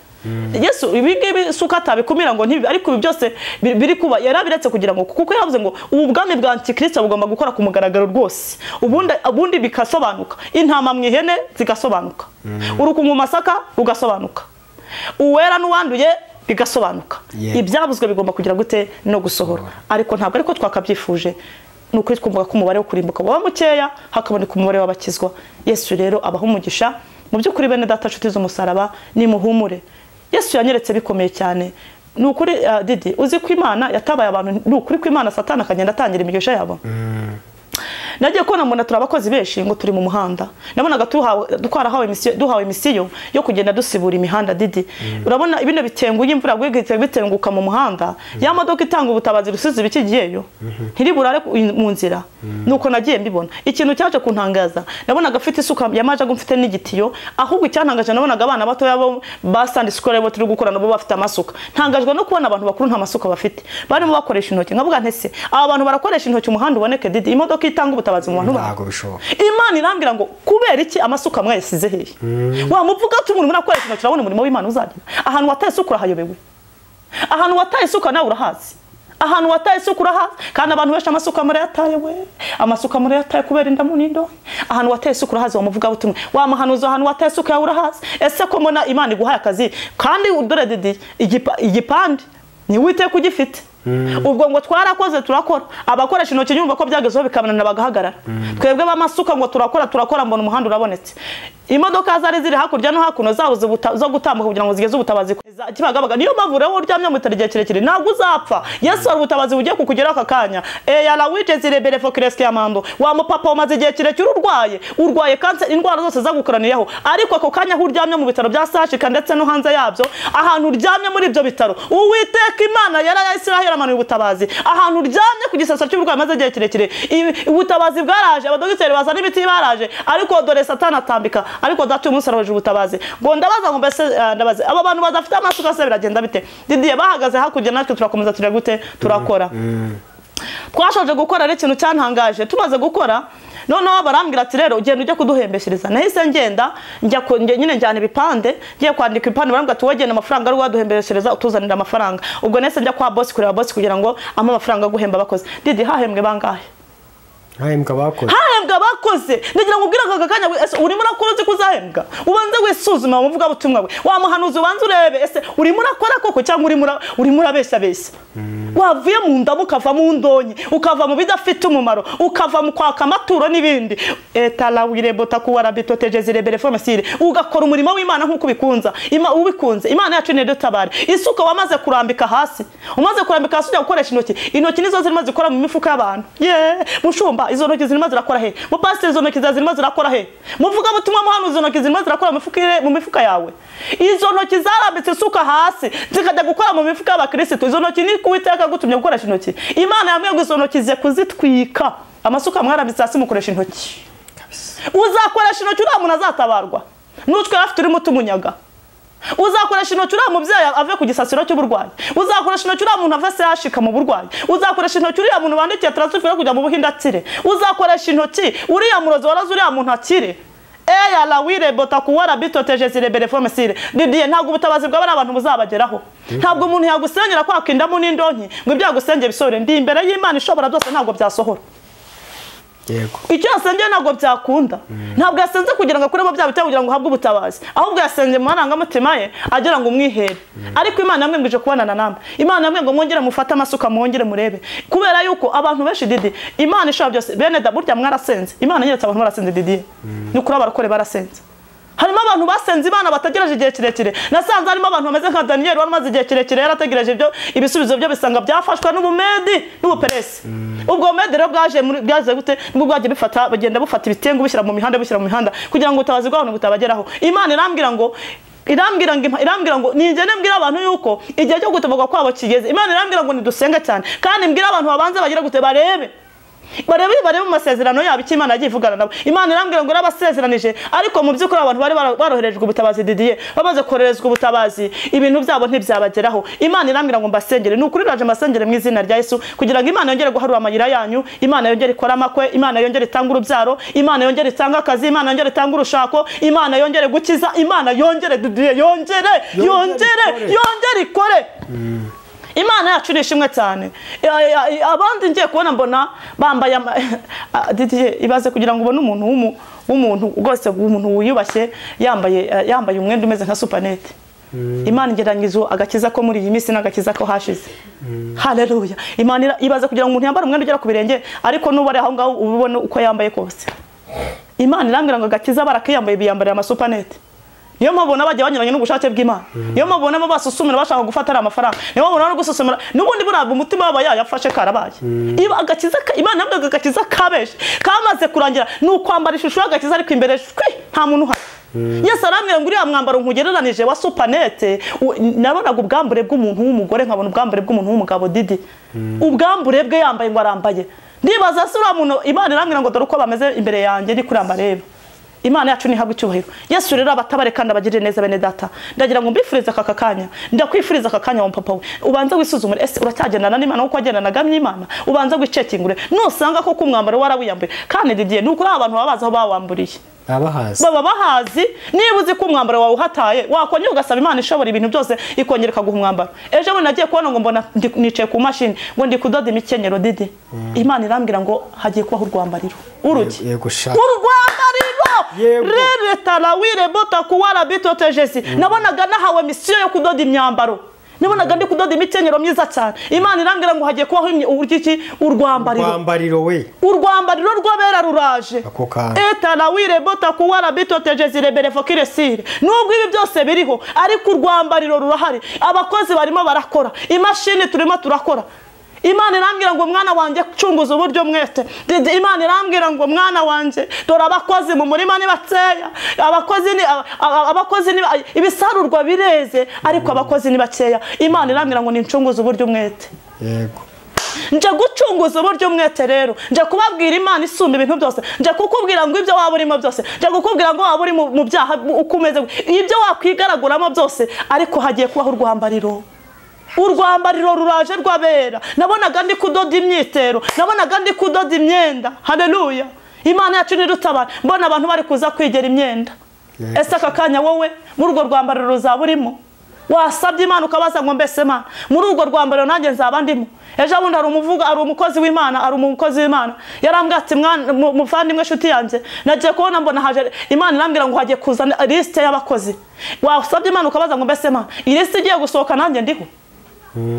Speaker 1: Yesu ibingibi suka atabikumira ngo ntibi, ariko ibi byose biri kuba yarabiretse kugira ngo kuko yavuze ngo ubwami bwa Antikristo bugomba gukora ku mugaragaro rwose, ubundi bikasobanuka. Intama mu ihene zigasobanuka, urukungu masaka rugasobanuka, uwera n'uwanduye bigasobanuka. Ibyabuzwe bigomba kugira gute no gusohora, ariko ntabwo ariko twakabyifuje. Nukuri twumva ko umubare wo kurimbuka waba mukeya hakaboneka umubare w'abakizwa. Yesu rero abaho umugisha. Mu by'ukuri bene data nshuti z'umusaraba ni muhumure. Yesu yanyeretse bikomeye cyane. Nukuri Didi uzi ko Imana yatabaye abantu, nukuri ko Imana Satani akagenda atangira imigisha yabo. nagiye kubona mbona turabakozi benshi ngo turi mu muhanda nabonaga duhawe misiyo yo kugenda dusibura imihanda Didi urabona ibino bitenguye imvura gwegetse bitenguka mu muhanda ya modoka itanga ubutabazi rusize bikigiyeyo ntiriburare mu nzira nuko nagiye mbibona ikintu cyaje kuntangaza nabonaga afite isuka yamaje gumfite n'igitiyo ahubwo icyantangaje nabonaga abana bato yabo basandi skole bo turi gukorana bo bafite amasuka ntangajwe no kubona abantu bakuru nta masuka bafite barimo bakoresha intoki nkavuga ntese aba bantu barakoresha intoki umuhanda uboneke Didi imodoka itanga ubutabazi mu bantu
Speaker 2: ntago bishoboka
Speaker 1: Imana irambira ngo kubera iki amasuka mwayasize hehe wamuvuga ati umuntu murakoresha intoki urabona umurimo w'Imana uzagira ahantu wataye isuka urahayobewe ahantu wataye isuka nawe urahazi ahantu wataye isuka urahazi kandi abantu benshi amasuka muri yataye we amasuka muri yataye kubera indamu nindo ahantu wataye isuka urahazi wamuvuga butumwe wamahanuza ahantu wataye isuka yawe urahazi ese ko mbona Imana iguhaye akazi kandi udore Didi igipande ni wite kugifite ubwo ngo twarakoze turakora abakoresha intoki nyumva ko byagezeho bikabanana bagahagarara twebwe bamasuka ngo turakora mbona umuhanda urabonetse imodoka zari ziri hakurya no hakuno zabuze zo gutambuka kugira ngo zigeze ubutabazi kibagabaga niyo mpamvu rero uryamye mu itarige kirekire ntabwo uzapfa Yesu ari ubutabazi bugiye kukugeraho aka kanya yala witeze rebere fokreske amando wa mupapa umaze igihe kirekire urwaye kanse indwara zose zagukoraniyeho ariko ako kanya uryamye mu bitaro bya Sashika ndetse no hanze yabyo ahantu uryamye muri ibyo bitaro Uwiteka Imana ya Israel amanuye ubutabazi ahantu uryamye ku gisasa cy'uburwayi maze igihe kirekire ubutabazi bwaraje abadogiteri bazana imiti baraje ariko dore Satani atambika ariko datu umunsi araje ubutabazi ngo ndabaza ngo mbese ndabaze aba bantu badafite amasuka se biragenda bite Didi bahagaze hakurya natwe turakomeza turi gute turakora twashoje gukora ari ikintu cyantangaje tumaze gukora noneho barambwira ati rero ugenda ujye kuduhembeshereza nahise ngenda nyine njyana ibipande ngiye kwandika ibipande barambwira ati wagenda amafaranga ari waduhembeshereza utuzanira amafaranga ubwo nahise njya kwa boss kureba boss kugira ngo ama amafaranga guhemba abakozi Didi hahembwe bangahe
Speaker 2: hahembwa
Speaker 1: bakoze nigira ngo ubwira aka kanya urimo nakora uzi kuzahembwa ubanze wisuzuma muvuga butumwa we wamuhanuza ubanze urebe ese urimo nakora koko cyangwa urimo urabeshya wavuye mu ndamu ukava mu ndonyi ukava mu bidafite umumaro ukava mu kwaka amaturo n'ibindi etala wirebota kuwara bitoteje rebere formasire ugakora umurimo w'Imana nkuko bikunza ubikunze Imana yacu ne dutabare isuka wamaze kurambika hasi umaze kurambika hasi ujya gukoresha intoki nizo zirimo zikora mu mifuka y'abantu mushumba izo ntoki zirimo zirakora he mu pastor izo ntoki zirimo zirakora he muvuga butumwa muhanu izo ntoki zirimo zirakora mu mifuka yawe izo ntoki zarambitse isuka hasi zikajya gukora mu mifuka y'abakristo izo ntoki ni kuwiteka gutumye gukoresha intoki Imana yamwe ngo izo ntoki ze kuzitwika amasuka mwarambitse hasi mukoresha intoki uzakoresha intoki uriya muntu azatabarwa n'utwe afite urimo tumunyaga uzakoresha intoki uriya mubyeyi ave ku gisasiro cy'uburwayi uzakoresha intoki uriya muntu ave se yashika mu burwayi uzakoresha intoki uriya muntu bandikiye transfer kujya mu buhinde atsire uzakoresha intoki uriya murozi warazi uriya muntu akire la wire bota kuwara bitoteje zirebere formasire Didi ntabwo ubutabazi bw'abari abantu buzabageraho ntabwo umuntu yagusengera kwakinda mu n'indonki ngo ibyagusenge bisore ndi imbere y'Imana ishobora byose ntabwo byasohora
Speaker 2: yego
Speaker 1: icyo yasengeye ntabwo byakunda ntabwo yasenze kugira ngo akuremo bya bitego kugira ngo uhabwe ubutabazi ahubwo yasenze mu marangamutima ye agira ngo umwihere ariko Imana yamwembeje kubonana namwe Imana yamwe ngo mwongere mufate amasuka mwongere murebe kubera yuko abantu benshi Didi Imana ishobora byose bene da burya mwarasenze Imana nyeretse abantu barasenze Didi ni kuri abarakore barasenze harimo abantu basenze Imana batagereje igihe kirekire nasanze harimo abantu bameze nka Daniel wamaze igihe kirekire yarategereje ibyo ibisubizo byo bisanga byafashwe n'ubumedi n'ubuperesi ubwo mede rero bwaje gute nibwo bwaje bifata bagenda bufata ibitengu bishyira mu mihanda kugira ngo utabazi bw'abantu butabageraho Imana irambwira ngo ningene mbwira abantu yuko igihe cyo gutabaga kwabo kigeze Imana irambwira ngo nidusenge cyane kandi mbwira abantu babanze bagira gute barebe mu masezerano yabo icyo Imana yagiye ivugana nabo Imana irambwira ngo rabasezeranije ariko mu by'ukuri abantu bari baroherejwe ubutabazi Didier bamaze korerezwa ubutabazi ibintu byabo ntibyabageraho Imana irambwira ngo mbasengere n'ukuri raje mbasengere mu izina rya Yesu kugira ngo Imana yongere guharura amayira yanyu Imana yongere ikora amakwe Imana yongere itanga urubyaro Imana yongere itanga akazi Imana yongere itanga urushako Imana yongere gukiza Imana yongere Didier yongere ikore Imana yacu nishimwe cyane abandi ngiye kubona mbona bambaye Didier ibaze kugira ngo ubone umuntu rwose umuntu wiyubashye yambaye umwenda umeze nka supanete Imana igerangizo agakiza ko muri iyi minsi n'agakiza ko hashize haleluya Imana ibaze kugira ngo umuntu yambare umwenda ugera ku birenge ariko n'ubare aho ngaho ubone uko yambaye kose Imana irambwira ngo agakiza barakiyambaye biyambarira amasupanete niyo mabona bagiye banyuranye n'ubushake bw'Imana niyo mabona basusumira bashaka gufata ari amafaranga niyo mabona no gususumira n'ubundi buraba umutima waba yayafashe karabaye iba agakiza Imana nabwo agakiza kabeshe kamaze kurangira n'ukwambara ishusho y'agakiza ariko imbere nta muntu uhari Yesu arambwira ngo uriya mwambaro nkugereranije wa supanete nabonaga ubwambure bw'umuntu w'umugore nkabona ubwambure bw'umuntu w'umugabo Didi ubwambure bwe yambaye ngo arambaye ndibaza se uriya muntu Imana irambwira ngo dore uko bameze imbere yanjye ndi kuramba reba Imana yacu nihabwa icyubahiro Yesu rero abatabare kandi abagirire neza bene data ndagira ngo mbifurize aka kakanya ndakwifuriza aka kanya wa papa we ubanza wisuzumure ese uracyagendana n'Imana uko agendanaga n'Imana ubanza gwicekingure nusanga ko kumwambaro warawiyambaye kandi Didier nuko abantu babaza aho bawamburiye baba bahazi niba uzi ko umwambaro wawe uhataye wakongera ugasaba Imana ishobora ibintu byose ikongera ikaguha umwambaro ejo bundi nagiye kubona ngo mbona nicaye ku mashini ngo ndi kudoda imikenyero Didi Imana irambwira ngo hagiye kubaho urwambariro uruki urwambariro rere tarawire bota kuwara bitote Jesi nabonaga nahawe misiyo yo kudoda imyambaro nabonaga ndi kudoda imikenyero myiza cyane Imana irambwira ngo hagiye kubaho urwambariro we urwambariro rw'abera ruraje tarawire bota kuwara bitote Jesi rebere fokire sire nubwo ibi byose biriho ariko urwambariro rurahari abakozi barimo barakora imashini turimo turakora Imana irambwira ngo mwana wanje cunguza uburyo mwete Imana irambwira ngo mwana wanje dora abakozi mu murima ni bakeya abakozi ni ibisarurwa bireze ariko abakozi ni bakeya Imana irambwira ngo nincunguza uburyo mwete
Speaker 2: yego
Speaker 1: nje gucunguza uburyo mwete rero nje kubabwira Imana isumba ibintu byose nje kukubwira ngo ibyo waba urimo byose nje kukubwira ngo waba uri mu byaha ukomeze ibyo wakwigaraguramo byose ariko hagiye kubaho urwambariro ruraje rw'abera nabonaga ndi kudoda imyitero nabonaga ndi kudoda imyenda haleluya Imana yacu nirutabara mbona abantu bari kuza kwigera imyenda ese aka kanya wowe muri urwo rwambariro ruzaba urimo wasabye Imana ukabaza ngo mbese Imana muri urwo rwambariro nanjye nzaba ndimo ejo bundi ari umukozi w'Imana ari umukozi w'Imana yarambwira ati muvandimwe nshuti yanjye nagiye kubona mbona haje Imana irambwira ngo hagiye kuzana liste y'abakozi wasabye Imana ukabaza ngo mbese Imana iyi liste igiye gusohoka nanjye ndiho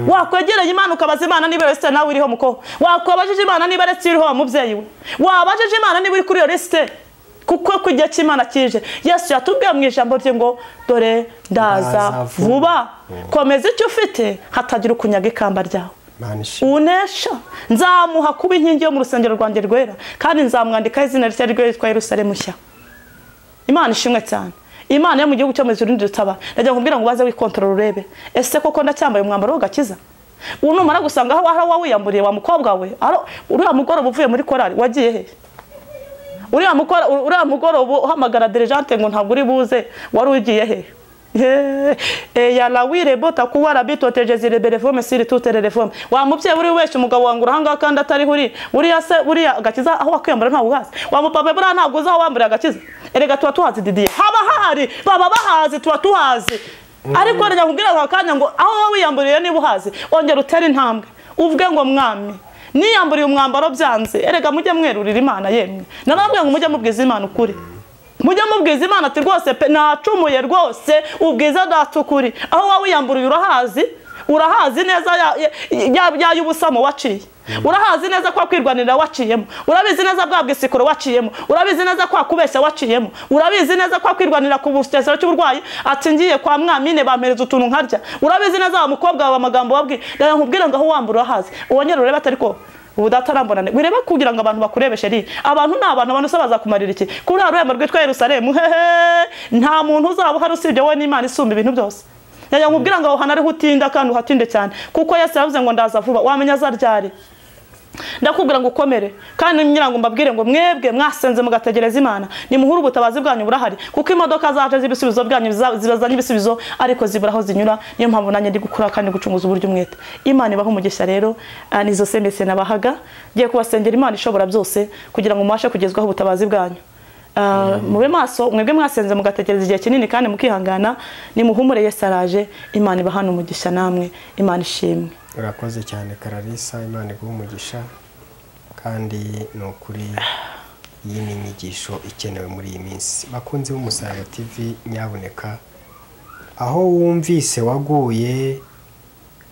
Speaker 1: wakwegereye Imana ukabaza Imana niba liste nawe iriho muko wakwabajije Imana niba liste iriho wa mubyeyi we wabajije Imana niba uri kuri iyo liste kuko kujya cy'Imana kije Yesu yatubwiye mu ijambo rye ngo dore ndaza vuba komeza icyo ufite hatagira ukunyaga ikamba ryawe unesha nzamuha kuba inkingi yo mu rusengero rwanjye rwera kandi nzamwandika izina rye ryitwa Yerusalemu nshya Imana ishimwe cyane Imana yo mu gihugu cyo mu zurindi rutaba ndagira kumbwira ngo baze wikontrol urebe ese koko ndacyambaye umwambaro w'agakiza unumara gusanga aho wawiyamburiye wa mukobwa we uriya mugoroba uvuye muri korali wagiye he uriya mugoroba uhamagara dirigente ngo ntabwo uri buze wari ugiye he ya la wire bota kuwara bitote Jesi rebere fome siri tutere reforme wa mubyeyi uri wese umugabo wangu urahanga kandi atari huri uriya agakiza aho wakwiyambara ntawo uhazi wa mupapa bura ntabwo uzaho wambara agakiza erega tuba tuhazi Didier haba hahari baba bahazi tuba tuhazi ariko rya kubwira akanya ngo aho wiyamburiye niba uhazi ongera utera intambwe uvuge ngo mwami niyamburiye umwambaro byanze erega mujye mwerurira Imana yemwe narambwiye ngo mujye mubwiza Imana ukuri mujye mubwiza Imana ati rwose nacumuye rwose ubwiza datukuri aho wawiyamburiye urahazi neza ya y'ubusamo waciye urahazi neza kwa kwirwanira waciyemo urabizi neza bwa bwisikoro waciyemo urabizi neza kwa kubeshya waciyemo urabizi neza kwa kwirwanira ku busitesero cy'uburwayi ati ngiye kwa mwamine bampereza utuntu nkarya urabizi neza wa mukobwa wa magambo wabwiye nkubwira ngo aho wambura urahazi ubonyere urebe atari ko ubudatarambonane wireba kugira ngo abantu bakurebeshe ri abantu n'abantu usabaza kumarira iki kuri arwemba rwitwa Yerusalemu nta muntu uzaba hari usibye we n'Imana isumba ibintu byose Yaya nkubwira ngo hana ari hutinda kandi uhatinde cyane kuko Yesu yavuze ngo ndaza vuba wamenya zaryari ndakubwira ngo ukomere kandi nyira ngo mbabwire ngo mwebwe mwasenze mugategereza Imana ni muhuru ubutabazi bwanyu burahari kuko imodoka zaje zibisubizo bwanyu zibazanye ibisubizo ariko ziburaho zinyura niyo mpamvu nanye ndi gukura kandi gucunguza uburyo umwete Imana ibaho umugisha rero nizo semese nabahaga giye kubasengera Imana ishobora byose kugira ngo mubashe kugezwaho ubutabazi bwanyu mube maso mwebwe mwasenze mugategereza igihe kinini kandi mukihangana ni muhumure Yesu araje Imana ibahana umugisha namwe Imana ishimwe
Speaker 2: urakoze cyane Kararisa Imana iguha umugisha kandi no kuri iyi ni inyigisho ikenewe muri iyi minsi bakunze b'Umusaraba TV nyaboneka aho wumvise waguye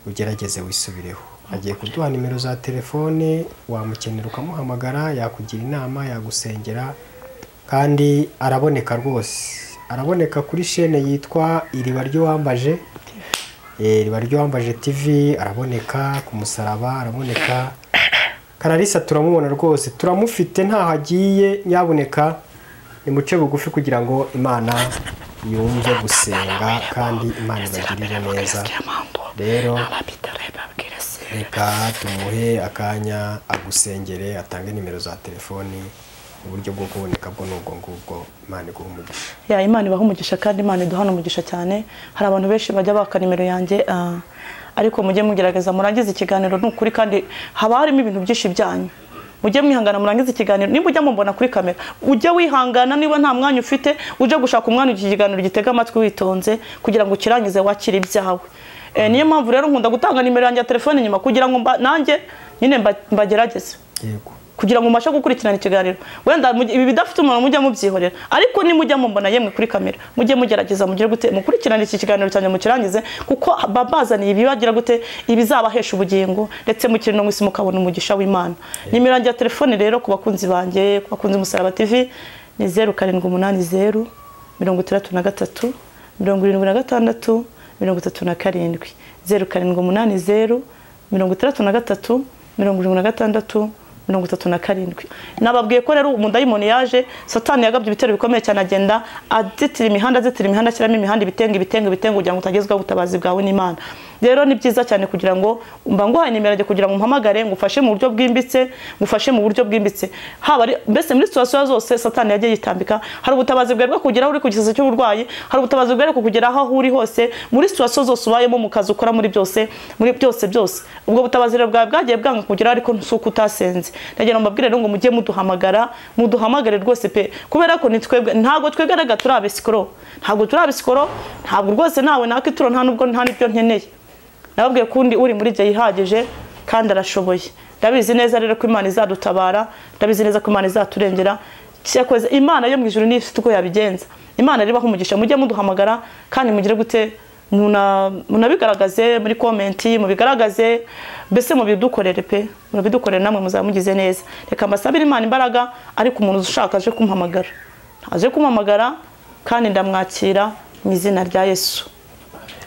Speaker 2: ugerageze wisubireho agiye kuduha nimero za telefone wamukenera ukamuhamagara yakugira inama yagusengera kandi araboneka rwose araboneka kuri chaîne yitwa Iriba ry'Uwambaje. Iriba ry'Uwambaje TV araboneka ku Musaraba, araboneka Kararisa turamubona rwose, turamufite ntaho agiye. Nyaboneka nimuce bugufi kugira ngo Imana yumve gusenga kandi Imana ibagirire neza. Rero reka tumuhe akanya agusengere, atange nimero za telefoni, uburyo bwo kuboneka bwo nubwo ngubwo. Imana iguha umugisha.
Speaker 1: Ya Imana ibaha umugisha kandi Imana iduhana umugisha cyane. Hari abantu benshi bajya baka nimero yanjye ariko mujye mugerageza murangiza ikiganiro n'ukuri kandi haba harimo ibintu byinshi byanyu. Mujye mwihangana murangiza ikiganiro. Niba ujya mumbona kuri kamera ujye wihangana, niba nta mwanya ufite uje gushaka umwanya iki kiganiro gitega amatwi witonze kugira ngo kirangize wakira ibyawe. Niyo mpamvu rero nkunda gutanga nimero yanjye ya telefone nyuma kugira ngo nanjye nyine mbagerageze.
Speaker 2: Yego.
Speaker 1: Kugira ngo mbashe gukurikirana ikiganiro. Wenda ibi bidafite umuntu mujye mubyihorera, ariko ni mujya mumbona yemwe kuri kamera mujye mugerageza mugire gute mukurikirana iki kiganiro cyane mukirangize, kuko babazaniye ibibagira gute ibizabahesha ubugingo ndetse mukiri no mwisi mukabona umugisha w'Imana. Nimero yanjye ya telefone rero ku bakunzi banjye, ku bakunzi Musaraba TV ni 0780 63 76 37 0780 63 76 37. Nababwiye ko rero umudayimoni yaje, Satani yagabye ibitero bikomeye cyane, agenda azitira imihanda ashyiramo imihanda ibitenge kugira ngo utagezwa ubutabazi bwawe n'Imana. Rero ni byiza cyane kugira ngo mba nguhaye nimero yanjye kugira ngo umpamagare ngufashe mu buryo bwimbitse, haba mbese muri situation zose Satani yagiye yitambika. Hari ubutabazi bwerwa kugira uri ku gisazo cy'uburwayi, hari ubutabazi bwerwa kugira aho uri hose, muri situation zose ubayemo mu kazi ukora, muri byose ubwo butabazi bwagiye bwanga kugira, ariko nsuko utasenze. Ndagira ngo mbabwire ngo mujye muduhamagare rwose pe, kubera ko ntago twegaraga turabesikoro, ntabwo rwose nawe nakituro nta nubwo nta nibyo nkeneye. Nababwiye kundi uri muri gihe ihagije kandi arashoboye. Ndabizi neza rero ko Imana izadutabara, ndabizi neza ko Imana izaturengera. Cyakoze Imana yo mu ijuru ni ifite uko yabigenza. Imana ribaho umugisha, mujye muduhamagara kandi mugire gute munabigaragaze muri comment, mubigaragaze mbese mubidukorere pe, mubidukorere namwe muzamugize neza. Reka mbasabire Imana imbaraga, ariko umuntu ushaka aje kumpamagara kandi ndamwakira mu izina rya Yesu.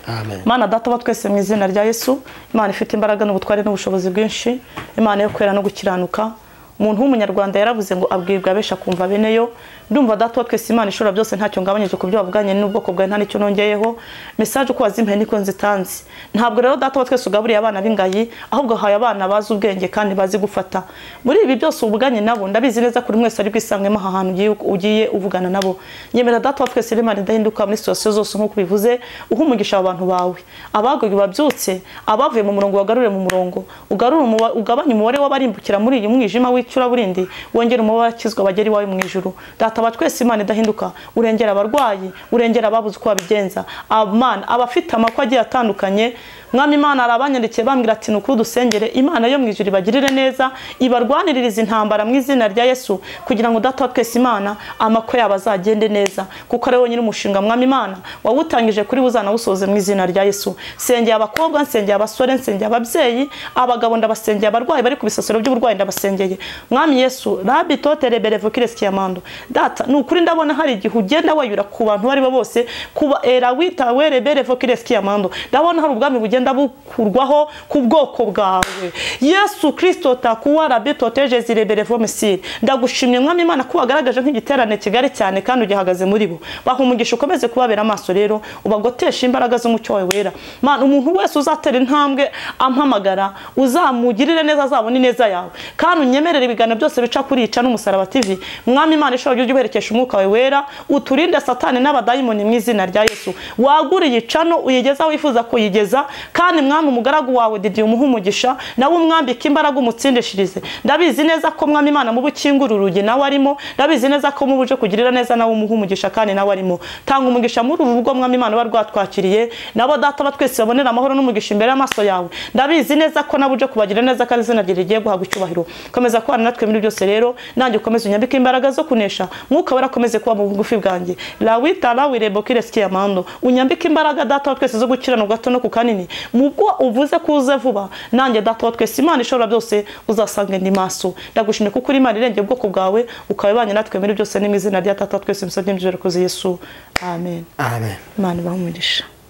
Speaker 2: Amen.
Speaker 1: Mana data wa twese mu izina rya Yesu, Imana ifite imbaraga n'ubutware n'ubushobozi bwinshi, Imana yo kwera no gukiranuka. Umuntu w'umunyarwanda yaravuze ngo abwirwa abesha kumva beneyo. Ndumva data wa twese Imana ishobora byose ntacyo ngabanyije ku byo bavuganye n'ubwoko bwawe, nta nicyo nongeyeho. Message uko wazimpe niko nzitanze. Ntabwo rero data wa twese ugaburiye abana b'ingayi, ahubwo haye abana bazi ubwenge kandi bazi gufata. Muri ibi byose ubuganye nabo, ndabizi neza kuri mwese ari kwisangemo aha hantu ugiye uvugana nabo. Nyemera data wa twese Imana idahinduka muri situation zose nk'uko bivuze, uhumugisha abantu bawe. Abagoye babyutse, abavuye mu murongo wagarure mu murongo, ugabanye umubare w'abarimbukira muri iyi mwijima w'icura burindi, wongera umubare wakizwa bageri wawe mu ijuru. Data wa twese Imana idahinduka, urengera abarwayi, urengera ababuze uko babigenza. Amana abafite amakwa agiye atandukanye, Mwami Imana arabanyandikiye bambwira ati nukuri dusengere Imana yo mu ijuru ibagirire neza, ibarwaniririza intambara mu izina rya Yesu, kugira ngo data wa twese Imana amakwa yabo azagende neza, kuko ari wenyine umushinga Mwami Imana wawutangije kuri buzana wusoze mu izina rya Yesu. Sengeye abakobwa, nsengeye abasore, nsengeye ababyeyi, abagabo ndabasengeye, abarwayi bari ku bisasiro by'uburwayi ndabasengeye. Mwami Yesu, Rabbi totere berevokires kiyamando. Data nukuri ndabona hari igihe ugenda wayura ku bantu bari bose, kuba era wita were berevokires kiyamando. Ndabona hari ubwami bugenda bukurwaho ku bwoko bwawe. Yesu Kristo takuwa Rabbi toteje zireberevo mesiri. Ndagushimye Mwami Imana ko wagaragaje nk'igiterane kigari cyane kandi ugihagaze muri bo. Bahumugisha ukomeze kubabera amaso rero, ubagotesha imbaraga z'umucyo wawe wera. Mana umuntu wese uzatera intambwe ampamagara, uzamugirire neza, azabona ineza yawe. Kandi unyemerere ibiganiro byose bica kuri Ica n'Umusaraba TV. Mwami Imana ishobora ujye uberekesha umwuka wawe wera, uturinde Satani n'abadayimoni mu izina rya Yesu. Waguriye Icano uyigeza wifuza kuyigeza, kandi Mwami umugaragu wawe Didier umuhumugisha, nawe umwambika imbaraga umutsindishirize. Ndabizi neza ko Mwami Imana mu bukingura urugi nawe arimo, ndabizi neza ko mu buje kugirira neza nawe umuhumugisha kandi nawe arimo. Tanga umugisha muri uru rugo Mwami Imana barwatwakiriye, nabo data batwese babonera amahoro n'umugisha imbere y'amaso yawe. Ndabizi neza ko nabuje kubagira neza kandi izina rye rigiye guhabwa icyubahiro. Komeza kubana natwe muri byose rero nanjye ukomeze unyambike imbaraga zo kunesha mwuka warakomeze kuba mu bugufi bwanjye la wita la wirebokire sikia mando unyambike imbaraga data wa twese zo gukirana gato no ku kanini mubwo uvuze kuze vuba nanjye data wa twese Imana ishobora byose uzasanga ndi maso ndagushimye kuko uri Imana irengeye ubwoko bwawe ukabanye natwe muri byose n'imizina rya data wa twese musabye mbijere koze Yesu amen
Speaker 2: amen
Speaker 1: Imana ibahumurisha.